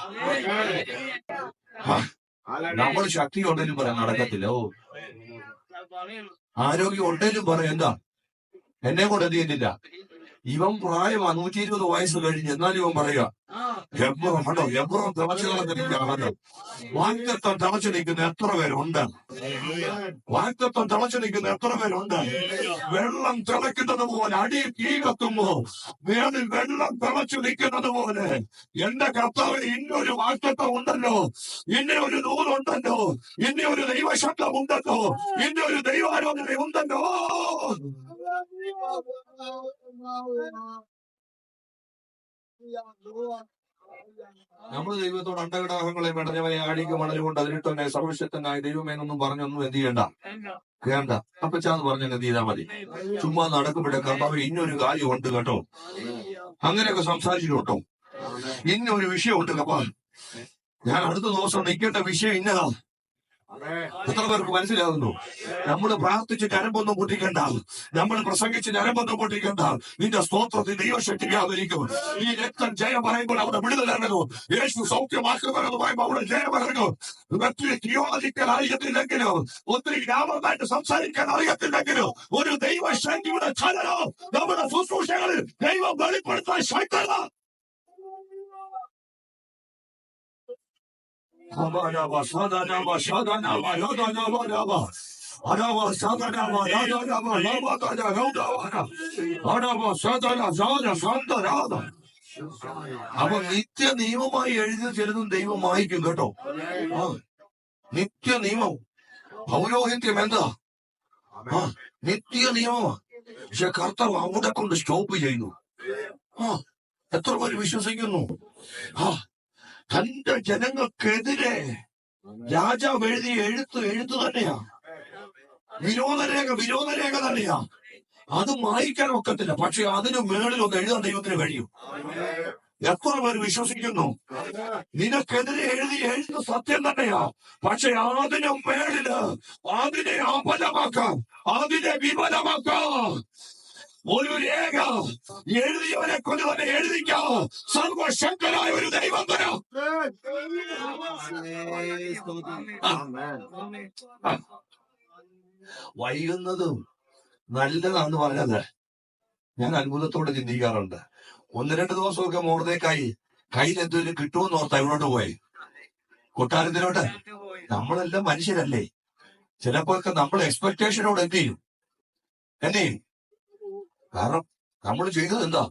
നമ്മൾ ശക്തി ഉണ്ടെങ്കിലും പറയാൻ നടക്കത്തില്ല. ഓ, ആരോഗ്യം ഉണ്ടെങ്കിലും പറയാം, എന്താ എന്നെ കൊണ്ട് എന്ത് ചെയ്യുന്നില്ല. ഇവൻ പ്രായമാ, 120 വയസ്സ് കഴിഞ്ഞ്, എന്നാലും ഇവൻ പറയുക എബ്രോം തിളച്ചു കളഞ്ഞിരിക്കുകയാണ്. വാക്തത്വം തിളച്ചു നിൽക്കുന്ന എത്ര പേരുണ്ട്? വാക്തത്വം തിളച്ചു നിൽക്കുന്ന എത്ര പേരുണ്ട്? വെള്ളം തിളയ്ക്കുന്നത് പോലെ, അടി തീ കത്തുമ്പോ മേളിൽ വെള്ളം തിളച്ചു നിൽക്കുന്നത് പോലെ എന്റെ കർത്താവിന് ഇന്നൊരു വാക്തത്വം ഉണ്ടല്ലോ, ഇന്ന ഒരു നൂലുണ്ടല്ലോ, ഇന്ന ഒരു ദൈവശബ്ദം ഉണ്ടല്ലോ, ഇന്ന ഒരു ദൈവാലോചന ഉണ്ടല്ലോ. നമ്മൾ ദൈവത്തോട് അണ്ടകടാഹങ്ങളെ മെടഞ്ഞവനെ ആടിക്ക് മണലുകൊണ്ട് അതിലിട്ടവനെ സർവശക്തനായ ദൈവമേനൊന്നും പറഞ്ഞൊന്നും എന്ത് ചെയ്യണ്ട, കേണ്ട. അപ്പച്ചാന്ന് പറഞ്ഞ എന്ത് ചെയ്താൽ മതി. ചുമ്മാ നടക്കുമ്പോഴേ കർത്താവ് ഇന്നൊരു കാര്യമുണ്ട് കേട്ടോ, അങ്ങനെയൊക്കെ സംസാരിച്ചു കേട്ടോ, ഇന്നൊരു വിഷയമുണ്ട് കപ്പാ, ഞാൻ അടുത്ത ദിവസം നിൽക്കേണ്ട വിഷയം ഇന്നതാ. എത്ര പേർക്ക് മനസ്സിലാകുന്നു? നമ്മൾ പ്രാർത്ഥിച്ച് ഞരമ്പൊന്നും പൊട്ടിക്കണ്ട, നമ്മൾ പ്രസംഗിച്ച് ഞരമ്പൊന്നും പൊട്ടിക്കണ്ട. നിന്റെ സ്തോത്രത്തിൽ ദൈവശക്തിയാതിരിക്കും. ഈ രക്തം ജയം പറയുമ്പോൾ അവിടെ വിടുതലിറങ്ങും. യേശു സൗഖ്യമാക്കുന്നതെന്ന് പറയുമ്പോൾ അവിടെ ജയം ഇറങ്ങും. ഒത്തിരി തിയോളജിക്കൽ അറിയത്തില്ലെങ്കിലും, ഒത്തിരി ഗ്രാമമായിട്ട് സംസാരിക്കാൻ അറിയത്തില്ലെങ്കിലും, ഒരു ദൈവശക്തിയുടെ ചലനം നമ്മുടെ ശുശ്രൂഷകളിൽ ദൈവം വെളിപ്പെടുത്താൻ ശക്തത. അപ്പൊ നിത്യ നിയമമായി എഴുതി ചിലതും ദൈവം വായിക്കും കേട്ടോ. നിത്യ നിയമം, പൗരോഹിത്യം എന്താ? നിത്യ നിയമമാ. പക്ഷെ കർത്താവ് അവിടെ കൊണ്ട് സ്റ്റോപ്പ് ചെയ്യുന്നു. എത്ര പേര് വിശ്വസിക്കുന്നു? തന്റെ ജനങ്ങൾക്കെതിരെ രാജാവ് എഴുതിയ എഴുത്ത് തന്നെയാ. വിരോധരേഖ തന്നെയാ. അത് മായ്ക്കാൻ ഒക്കത്തില്ല. പക്ഷെ അതിന് മേളിൽ ഒന്ന് എഴുതാൻ ദൈവത്തിന് കഴിയും. എത്ര പേര് വിശ്വസിക്കുന്നു? നിനക്കെതിരെ എഴുതുന്ന സത്യം തന്നെയാ. പക്ഷെ അതിന് മേളില് അതിനെ അബലമാക്കാം, അതിനെ വിപലമാക്കാം. ഒരു രേഖ എഴുതിയവനെ കൊണ്ട് തന്നെ എഴുതിക്കാം. സർവശക്തനായ ഒരു ദൈവം തരാം. വൈകുന്നതും നല്ലതാന്ന് പറഞ്ഞത് ഞാൻ അത്ഭുതത്തോടെ ചിന്തിക്കാറുണ്ട്. 1-2 ദിവസമൊക്കെ മോർദേക്കായി കയ്യിൽ എന്തെങ്കിലും കിട്ടുമെന്ന് ഓർത്ത് എവിടോട്ട് പോയി? കൊട്ടാരത്തിലോട്ട്. നമ്മളെല്ലാം മനുഷ്യരല്ലേ? ചിലപ്പോഴൊക്കെ നമ്മൾ എക്സ്പെക്ടേഷനോട് എന്ത് ചെയ്യും? കാരണം നമ്മൾ ചെയ്തത് എന്താ?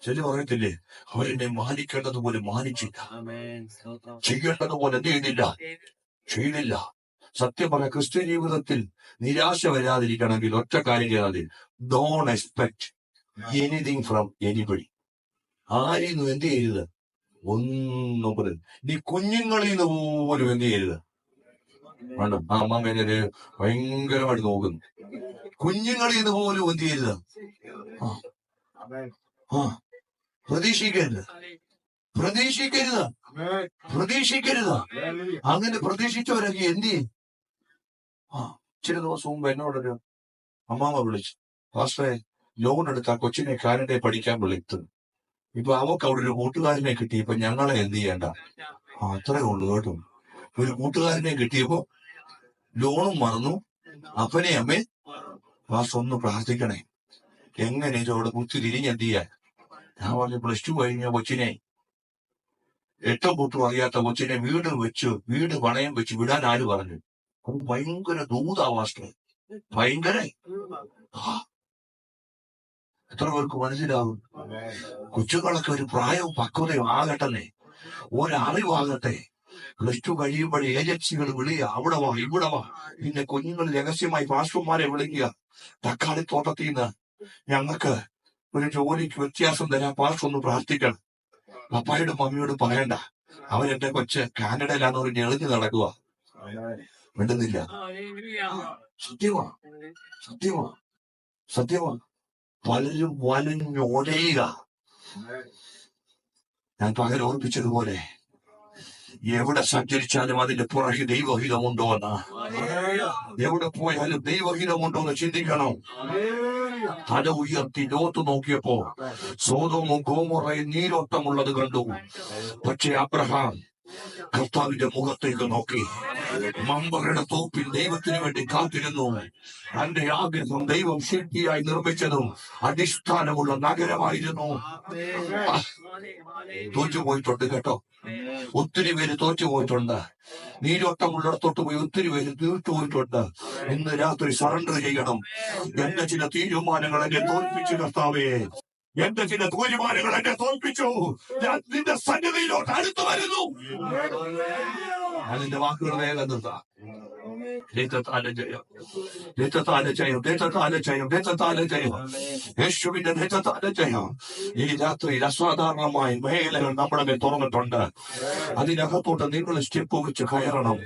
ചില പറയത്തില്ലേ, അവരെന്നെ മാനിക്കേണ്ടതുപോലെ മാനിച്ചില്ല, ചെയ്യേണ്ടതുപോലെ എന്ത് ചെയ്തില്ല. സത്യം പറഞ്ഞ ക്രിസ്ത്യൻ ജീവിതത്തിൽ നിരാശ വരാതിരിക്കണമെങ്കിൽ ഒറ്റ കാര്യം ചെയ്താൽ മതി. Don't expect anything from anybody. ആരെയും എന്ത് ചെയ്യരുത്, ഒന്നും പോലും. നീ കുഞ്ഞുങ്ങളിൽ നിന്ന് പോലും എന്ത് ചെയ്യരുത്. വേണ്ട, ആ അമ്മേനെ ഭയങ്കരമായിട്ട് നോക്കുന്നു. കുഞ്ഞുങ്ങളിൽ നിന്ന് പോലും എന്ത് ചെയ്യരുത്. പ്രതീക്ഷിക്കരുത്. അങ്ങനെ പ്രതീക്ഷിച്ചവരൊക്കെ എന്ത് ചെയ്യും? ചില ദിവസം മുമ്പ് എന്നോടൊരു അമ്മാമ വിളിച്ചു, പാസ്റ്ററെ, ലോൺ എടുത്ത കൊച്ചിനെ കാനഡയെ പഠിക്കാൻ വിളിച്ചു. ഇപ്പൊ അവക്ക് അവിടെ ഒരു കൂട്ടുകാരനെ കിട്ടിയപ്പോ ഞങ്ങളെ എന്ത് ചെയ്യണ്ട. അത്രേ ഉള്ളു കേട്ടോ. ഒരു കൂട്ടുകാരനെ കിട്ടിയപ്പോ ലോണും മറന്നു, അപ്പനെ അമ്മേ പാസ്റ്റർ ഒന്ന് പ്രാർത്ഥിക്കണേ. എങ്ങനെ ഇതോടെ കുത്തി തിരിഞ്ഞെന്ത് ചെയ്യാൻ? ഞാൻ പറഞ്ഞു, +2 കഴിഞ്ഞ കൊച്ചിനെ, 8 പൊട്ടും അറിയാത്ത കൊച്ചിനെ വീട് പണയം വെച്ച് വിടാൻ ആര് പറഞ്ഞു? അത് ഭയങ്കര ദൂതാവാസ്റ്റർ, ഭയങ്കര. എത്ര പേർക്ക് മനസ്സിലാവും? കൊച്ചുങ്ങളൊക്കെ ഒരു പ്രായവും പക്വതയും ആകട്ടെ, ഒരറിവാകട്ടെ. +2 കഴിയുമ്പോൾ ഏജൻസികൾ വിളിക്കുക, അവിടെ വാ, ഇവിടെ വാ. പിന്നെ കുഞ്ഞുങ്ങൾ രഹസ്യമായി പാസ്റ്റർമാരെ വിളിക്കുക. തക്കാളിത്തോട്ടത്തിൽ നിന്ന് ഞങ്ങൾക്ക് ഒരു ജോലിക്ക് വ്യത്യാസം തരാൻ പാസ്റ്റർ ഒന്ന് പ്രാർത്ഥിക്കണം. പപ്പായോടും മമ്മിയോടും പറയണ്ട, അവരെന്റെ കൊച്ച് കാനഡയിലാന്ന് പറഞ്ഞ് എളിഞ്ഞു നടക്കുക. മിണ്ടുന്നില്ല. സത്യമാ. പലരും വലഞ്ഞോടയുക. ഞാൻ പകൽ ഓർപ്പിച്ചതുപോലെ, എവിടെ സഞ്ചരിച്ചാലും അതിന്റെ പുറകെ ദൈവഹിതമുണ്ടോ എന്ന്, എവിടെ പോയാലും ദൈവഹിതമുണ്ടോ എന്ന് ചിന്തിക്കണം. തല ഉയർത്തി ലോത്ത് നോക്കിയപ്പോ സോദോമും ഗോമോറയും നീരോട്ടമുള്ളത് കണ്ടു. പക്ഷെ അബ്രഹാം കർത്താവിന്റെ മുഖത്തേക്ക് നോക്കി. മമ്പറുടെ തോപ്പിൽ ദൈവത്തിന് വേണ്ടി കാത്തിരുന്നു. തന്റെ ആഗ്രഹം ദൈവം ശില്പിയായി നിർമ്മിച്ചതും അടിസ്ഥാനമുള്ള നഗരമായിരുന്നു. തോറ്റുപോയിട്ടുണ്ട് കേട്ടോ, ഒത്തിരി പേര് തോറ്റുപോയിട്ടുണ്ട്. നീരോട്ടമുള്ളിടത്തോട്ട് പോയി ഒത്തിരി പേര് തീർത്തുപോയിട്ടുണ്ട്. ഇന്ന് രാത്രി സറണ്ടർ ചെയ്യണം. എന്റെ ചില തീരുമാനങ്ങൾ എന്നെ തോൽപ്പിച്ചു കർത്താവേ, എന്റെ ചില തീരുമാനങ്ങൾ എന്നെ തോൽപ്പിച്ചു. ഞാൻ നിന്റെ സന്നിധിയിലോട്ട് അടുത്തു വരുന്നു. ഞാൻ നിന്റെ വാക്കുകൾ വേഗം നിർത്താം. യേശുവിന്റെ ജയം. ഈ രാത്രിയിൽ അസാധാരണമായ മേഖലകൾ നമ്മുടെ മേൽ തുറന്നിട്ടുണ്ട്. അതിനകത്തോട്ട് നിങ്ങൾ സ്റ്റെപ്പ് വെച്ച് കയറണം.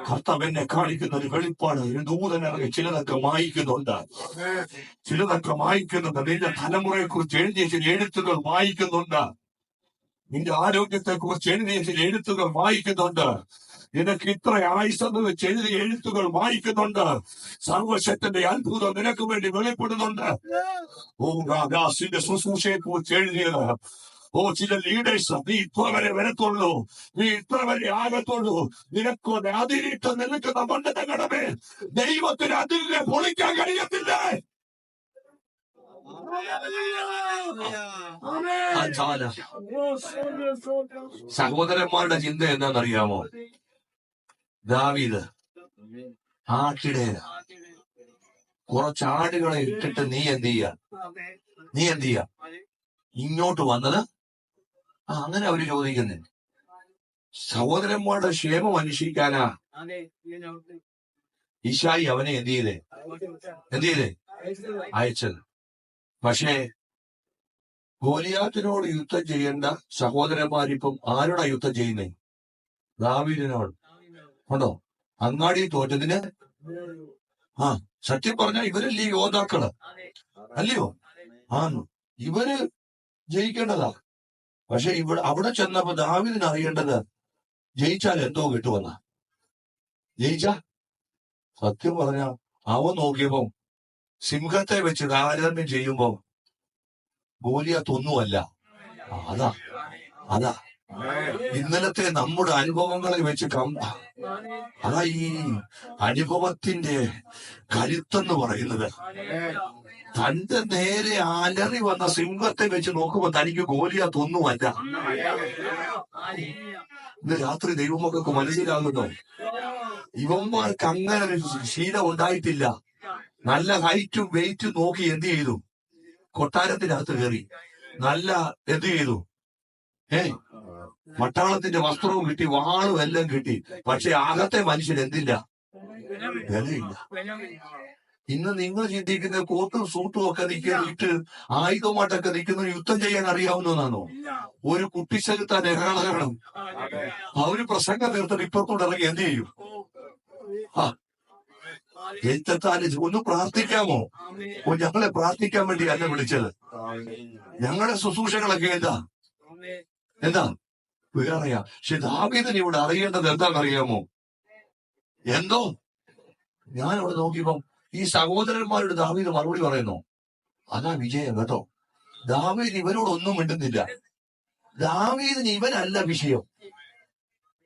കർത്താവ് എന്നെ കാണിക്കുന്ന ഒരു വെളിപ്പാട്, ഒരു ദൂതനിറങ്ങി ചിലതൊക്കെ മായിക്കുന്നുണ്ട്. നിന്റെ തലമുറയെ കുറിച്ച് എഴുതിയ ചില എഴുത്തുകൾ വായിക്കുന്നുണ്ട്. നിന്റെ ആരോഗ്യത്തെ കുറിച്ച് എഴുതിയ ചില എഴുത്തുകൾ വായിക്കുന്നുണ്ട്. നിനക്ക് ഇത്ര ആയുസെന്ന് വെച്ച് എഴുതിയ എഴുത്തുകൾ വായിക്കുന്നുണ്ട്. സർവശക്തന്റെ അത്ഭുതം നിനക്ക് വേണ്ടി വെളിപ്പെടുന്നുണ്ട്. ദാസിന്റെ ശുശ്രൂഷയെ കുറിച്ച് എഴുതിയത്, ചില ലീഡേഴ്സ്, നീ ഇത്ര വരെ വരത്തുള്ളൂ, നീ ഇത്ര വരെ ആകത്തുള്ളൂ. നിനക്കൊന്ന് അതിരിട്ട് നിൽക്കുന്ന മണ്ഡലങ്ങളെ ദൈവത്തിന് അതിരിനെ പൊളിക്കാൻ കഴിയത്തില്ലേ? സഹോദരന്മാരുടെ ചിന്ത എന്താണെന്നറിയാമോ? ദാവീദ് ആട്ടിടെ കുറച്ചാടുകളെ ഇട്ടിട്ട് നീ എന്ത് ചെയ്യാ ഇങ്ങോട്ട് വന്നത്? അങ്ങനെ അവര് ചോദിക്കുന്നു. സഹോദരന്മാരുടെ ക്ഷേമം അന്വേഷിക്കാനാ ഈശായി അവനെ എന്ത് ചെയ്തേ അയച്ചത്. പക്ഷേ ഗോലിയാത്തിനോട് യുദ്ധം ചെയ്യേണ്ട സഹോദരന്മാരിപ്പം ആരോടാ യുദ്ധം ചെയ്യുന്നേ? ദാവീദിനോട്. ഉണ്ടോ? അങ്ങാടി തോറ്റതിന് ആ സത്യം പറഞ്ഞാൽ ഇവരല്ലേ യോദ്ധാക്കള്, അല്ലയോ? ആന്ന് ഇവര് ജയിക്കേണ്ടതാ. പക്ഷെ അവിടെ ചെന്നപ്പോ ദാവീദിന് അറിയേണ്ടത് ജയിച്ചാൽ എന്തോ കിട്ടുമെന്ന. ജയിച്ച സത്യം പറഞ്ഞ അവൻ നോക്കിയപ്പോ സിംഹത്തെ വെച്ച് താരതമ്യം ചെയ്യുമ്പോ ഗോലിയാത്ത് ഒന്നുമല്ല. അതാ അതാ ഇന്നലത്തെ നമ്മുടെ അനുഭവങ്ങളെ വെച്ച് അതാ ഈ അനുഭവത്തിന്റെ കരുത്തെന്ന് പറയുന്നത്. തന്റെ നേരെ അലറി വന്ന സിംഹത്തെ വെച്ച് നോക്കുമ്പോ തനിക്ക് ഗോലിയാത്ത് ഒന്നുമല്ല. ഇന്ന് രാത്രി ദൈവമക്കൾക്ക് മനസ്സിലാകുന്നു, ഇവന്മാർക്ക് അങ്ങനെ ഒരു ശീലം ഉണ്ടായിട്ടില്ല. നല്ല ഹൈറ്റും വെയിറ്റും നോക്കി എന്ത് ചെയ്തു? കൊട്ടാരത്തിനകത്ത് കയറി നല്ല എന്ത് ചെയ്തു? പട്ടാളത്തിന്റെ വസ്ത്രവും കിട്ടി, വാളും എല്ലാം കിട്ടി. പക്ഷെ അകത്തെ മനുഷ്യൻ എന്തില്ല? വിലയില്ല. ഇന്ന് നിങ്ങൾ ചിന്തിക്കുന്ന കോട്ടും സൂട്ടും ഒക്കെ ഇട്ട് ആയുധമായിട്ടൊക്കെ നിൽക്കുന്ന യുദ്ധം ചെയ്യാൻ അറിയാവുന്നതാണോ? ഒരു കുട്ടിച്ചെലുത്താൻ എറണാകണം. അവര് പ്രസംഗം തീർത്തിട്ട് ഇപ്പത്തോടെ ഇറങ്ങി എന്ത് ചെയ്യും? ഒന്ന് പ്രാർത്ഥിക്കാമോ? ഞങ്ങളെ പ്രാർത്ഥിക്കാൻ വേണ്ടി അല്ല വിളിച്ചത്. ഞങ്ങളുടെ ശുശ്രൂഷകളൊക്കെ എന്താ വേറെയാ. പക്ഷെ ദാവീദിന് ഇവിടെ അറിയേണ്ടത് എന്താണെന്നറിയാമോ? എന്തോ ഞാൻ അവിടെ നോക്കിയപ്പോ ഈ സഹോദരന്മാരുടെ ദാവീദ് മറുപടി പറയുന്നു. അതാ വിജയം കേട്ടോ. ദാവീദ് ഇവരോടൊന്നും മിണ്ടുന്നില്ല. ദാവീദിന് ഇവനല്ല വിഷയം,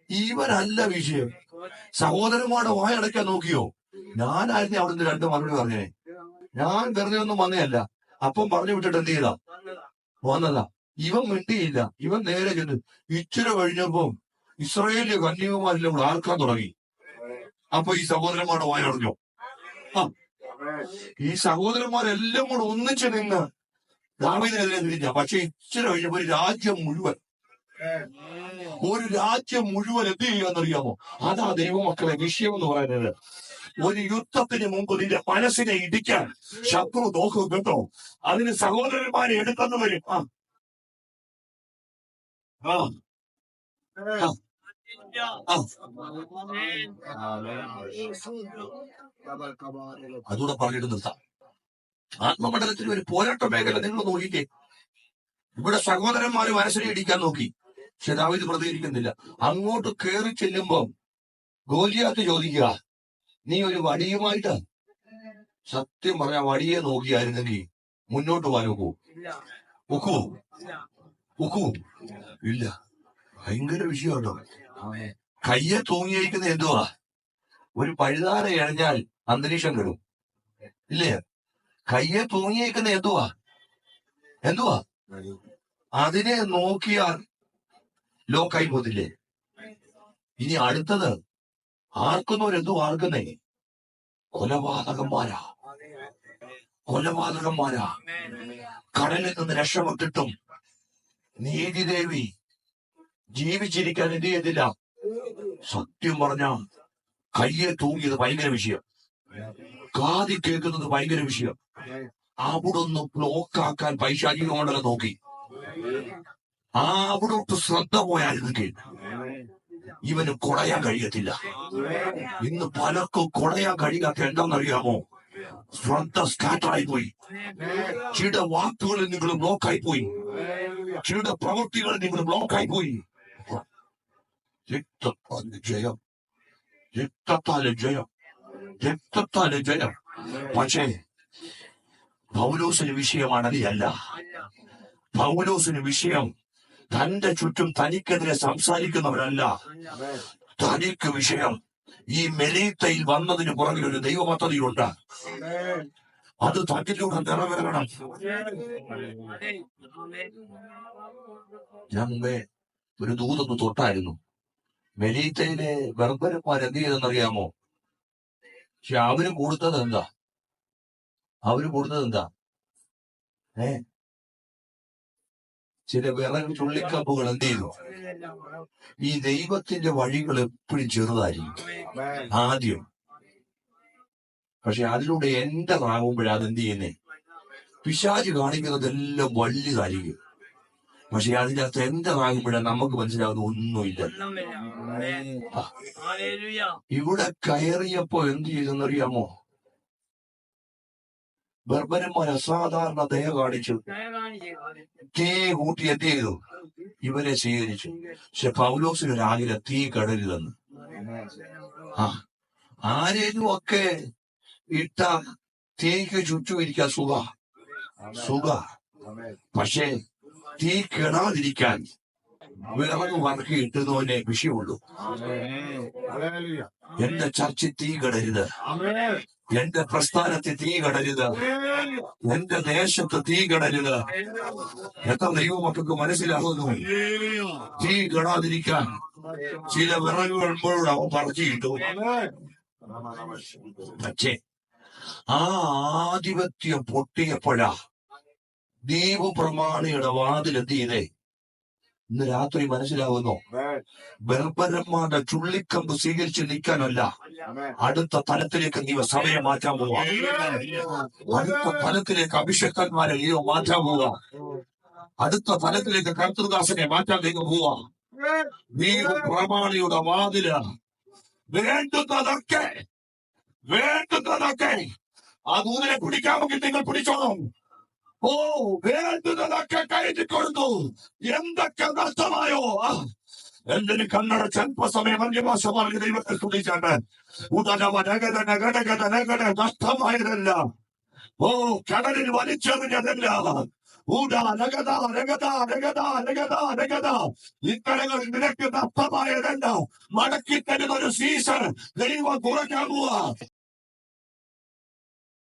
ഇവനല്ല വിഷയം. സഹോദരന്മാരുടെ വായടക്കാൻ നോക്കിയോ? ഞാനായിരുന്നു അവിടുന്ന് രണ്ട് മറുപടി പറഞ്ഞേ. ഞാൻ വെറുതെ ഒന്നും വന്നതല്ല. അപ്പം പറഞ്ഞു വിട്ടിട്ട് എന്ത് ചെയ്താ വന്നതാ. ഇവൻ മിണ്ടിയില്ല. ഇവൻ നേരെ ചെന്ന് ഇച്ചിരി കഴിഞ്ഞപ്പോ ഇസ്രായേലിയ കന്യകുമാരെല്ലാം കൂടെ ആർക്കാൻ തുടങ്ങി. അപ്പൊ ഈ സഹോദരന്മാരുടെ വായ അടഞ്ഞു. ഈ സഹോദരന്മാരെല്ലാം കൂടെ ഒന്നിച്ച് നിന്ന് ദാവീദിനെതിരെ തിരിഞ്ഞ. പക്ഷെ ഇച്ചിരി കഴിഞ്ഞപ്പോ ഒരു രാജ്യം മുഴുവൻ എന്ത് ചെയ്യാന്നറിയാമോ? അതാ ദൈവമക്കളെ വിഷയം എന്ന് പറയുന്നത്. ഒരു യുദ്ധത്തിന് മുമ്പ് നിന്റെ മനസ്സിനെ ഇടിക്കാൻ ശത്രു നോക്കും കേട്ടോ. അതിന് സഹോദരന്മാരെ എടുക്കുന്നു വരും. അതുകൂടെ പറഞ്ഞിട്ട് നിർത്താം. ആത്മമണ്ഡലത്തിൽ ഒരു പോരാട്ട മേഖല നിങ്ങൾ നോക്കിക്കേ. ഇവിടെ സഹോദരന്മാര് മനസ്സിനെ ഇടിക്കാൻ നോക്കി, പക്ഷെ ദാവീദ് പ്രതികരിക്കുന്നില്ല. അങ്ങോട്ട് കയറി ചെല്ലുമ്പോ ഗോലിയാത്ത് ചോദിക്കുക, നീ ഒരു വടിയുമായിട്ട്? സത്യം പറഞ്ഞ വടിയെ നോക്കിയായിരുന്നെങ്കിൽ മുന്നോട്ട് പോകാൻ ഒക്കുവോ? ഇല്ല. ഭയങ്കര വിഷയമുണ്ടോ? കയ്യെ തൂങ്ങിയിരിക്കുന്ന എന്തുവാ? ഒരു പഴുതാര എഴഞ്ഞാൽ അന്തരീക്ഷം കെടും, ഇല്ലേ? കയ്യെ തൂങ്ങിയിരിക്കുന്ന എന്തുവാ? അതിനെ നോക്കിയാൽ ലോക്കായി പോതില്ലേ? ഇനി അടുത്തത് ആർക്കുന്നവരെന്തോ ആർക്കുന്നേ? കൊലപാതകന്മാരാ. കടലിൽ നിന്ന് രക്ഷപ്പെട്ടിട്ടും നീതിദേവി ജീവിച്ചിരിക്കാൻ എന്ത് ചെയ്തില്ല? സത്യം പറഞ്ഞ കയ്യെ തൂങ്ങിയത് ഭയങ്കര വിഷയം, കാതി കേൾക്കുന്നത് ഭയങ്കര വിഷയം. അവിടൊന്ന് ബ്ലോക്കാക്കാൻ പൈശാചിക മണ്ഡലം നോക്കി. അവിടോട്ട് ശ്രദ്ധ പോയായിരുന്നെങ്കിൽ ഇവന് കുടയാൻ കഴിയത്തില്ല. ഇന്ന് പലർക്കും കുടയാൻ കഴിയാത്ത എന്താണെന്നറിയാമോ? ശ്രദ്ധ സ്കാറ്ററായി പോയി. ചില വാക്കുകളിൽ നിങ്ങൾ ബ്ലോക്കായി പോയി, ചില പ്രവൃത്തികളിൽ നിങ്ങൾ ബ്ലോക്കായി പോയി. രക്തത്താല് ജയം. പക്ഷേ പൗലോസിന് വിഷയമാണ് അല്ല. പൗലോസിന് വിഷയം തന്റെ ചുറ്റും തനിക്കെതിരെ സംസാരിക്കുന്നവരല്ല. തനിക്ക് വിഷയം ഈ മെലീത്തയിൽ വന്നതിന് പുറകിൽ ഒരു ദൈവ പദ്ധതിയുണ്ട്. അത് തന്നിലൂടെ നിറവേറണം. ഞാൻ മുമ്പേ ഒരു ദൂതൊന്ന് തൊട്ടായിരുന്നു. മെലീത്തയിലെ ബർബരന്മാർ എന്ത് ചെയ്തെന്നറിയാമോ? പക്ഷെ അവര് കൊടുത്തത് എന്താ? ചില വിറക് ചുള്ളിക്കമ്പുകൾ എന്ത് ചെയ്തു? ഈ ദൈവത്തിന്റെ വഴികൾ എപ്പോഴും ചെറുതായിരിക്കും ആദ്യം, പക്ഷെ അതിലൂടെ എന്റെ ആകുമ്പോഴതെന്ത് ചെയ്യുന്നേ? പിശാച് കാണിക്കുന്നതെല്ലാം വലുതായിരിക്കും, പക്ഷെ അതിനകത്ത് എന്റെ ആകുമ്പോഴാണ് നമുക്ക് മനസ്സിലാവുന്ന ഒന്നുമില്ല. ഇവിടെ കയറിയപ്പോ എന്ത് ചെയ്തെന്നറിയാമോ? ബർബരന്മാർ അസാധാരണ ദയ കാണിച്ചു. തീ കൂട്ടി എന്ത് ചെയ്തു? ഇവരെ സ്വീകരിച്ചു. പക്ഷെ പൗലോസിന് രാവിലെ തീ കടലിലെന്ന്. ആ ആരേലും ഒക്കെ ഇട്ട തീക്ക് ചുറ്റും ഇരിക്കാൻ സുഖ. പക്ഷേ തീ കെടാതിരിക്കാൻ വിറക് വറക്കി ഇട്ടുന്നവനെ വിഷയമുള്ളൂ. എന്റെ ചർച്ചിൽ തീ കടരുത്, എന്റെ പ്രസ്ഥാനത്തിൽ തീ കടരുത്, എന്റെ ദേശത്ത് തീ കടരുത്. എത്ര ദൈവമക്കൾക്ക് മനസ്സിലാകുന്നു? തീ കെടാതിരിക്കാൻ ചില വിറകുകൾ അവൻ പറിച്ചിട്ടു. പക്ഷേ ആ ആധിപത്യം പൊട്ടിയപ്പോഴാ ദീപ് പ്രമാണിയുടെ വാതിലെന്ത് ചെയ്തേ? ഇന്ന് രാത്രി മനസ്സിലാവുന്നു, ബർബരന്മാരുടെ ചുള്ളിക്കമ്പ് സ്വീകരിച്ച് നിൽക്കാനല്ല, അടുത്ത തലത്തിലേക്ക് നീ സമയം മാറ്റാൻ പോവാ. അടുത്ത തലത്തിലേക്ക് അഭിഷേകന്മാരെ നീ മാറ്റാൻ പോവാ. അടുത്ത തലത്തിലേക്ക് കർത്തൃദാസനെ മാറ്റാൻ നീ പോവാ. നീ പ്രമാണിയുടെ വാതിലാണ്. വേണ്ടുന്നതൊക്കെ ആ ദൂതനെ പിടിക്കാമെങ്കിൽ നിങ്ങൾ പിടിച്ചോണം. ഓ, വേണ്ടുന്നതൊക്കെ കയറ്റി കൊടുത്തു. എന്തൊക്കെ നഷ്ടമായോ? എന്തിന് കണ്ണടച്ച് അല്പസമയം അന്യഭാഷ പറഞ്ഞ് ദൈവത്തെ സ്തുതിച്ചാണ്ട് നഷ്ടമായതല്ല. ഓ, കടലിൽ വലിച്ചെറിഞ്ഞതല്ല. ഇത്തരങ്ങൾ നിനക്ക് നഷ്ടമായതല്ല. മടക്കി തരുന്ന ഒരു സീസൺ ദൈവം കുറയ്ക്കാൻ പോവാ.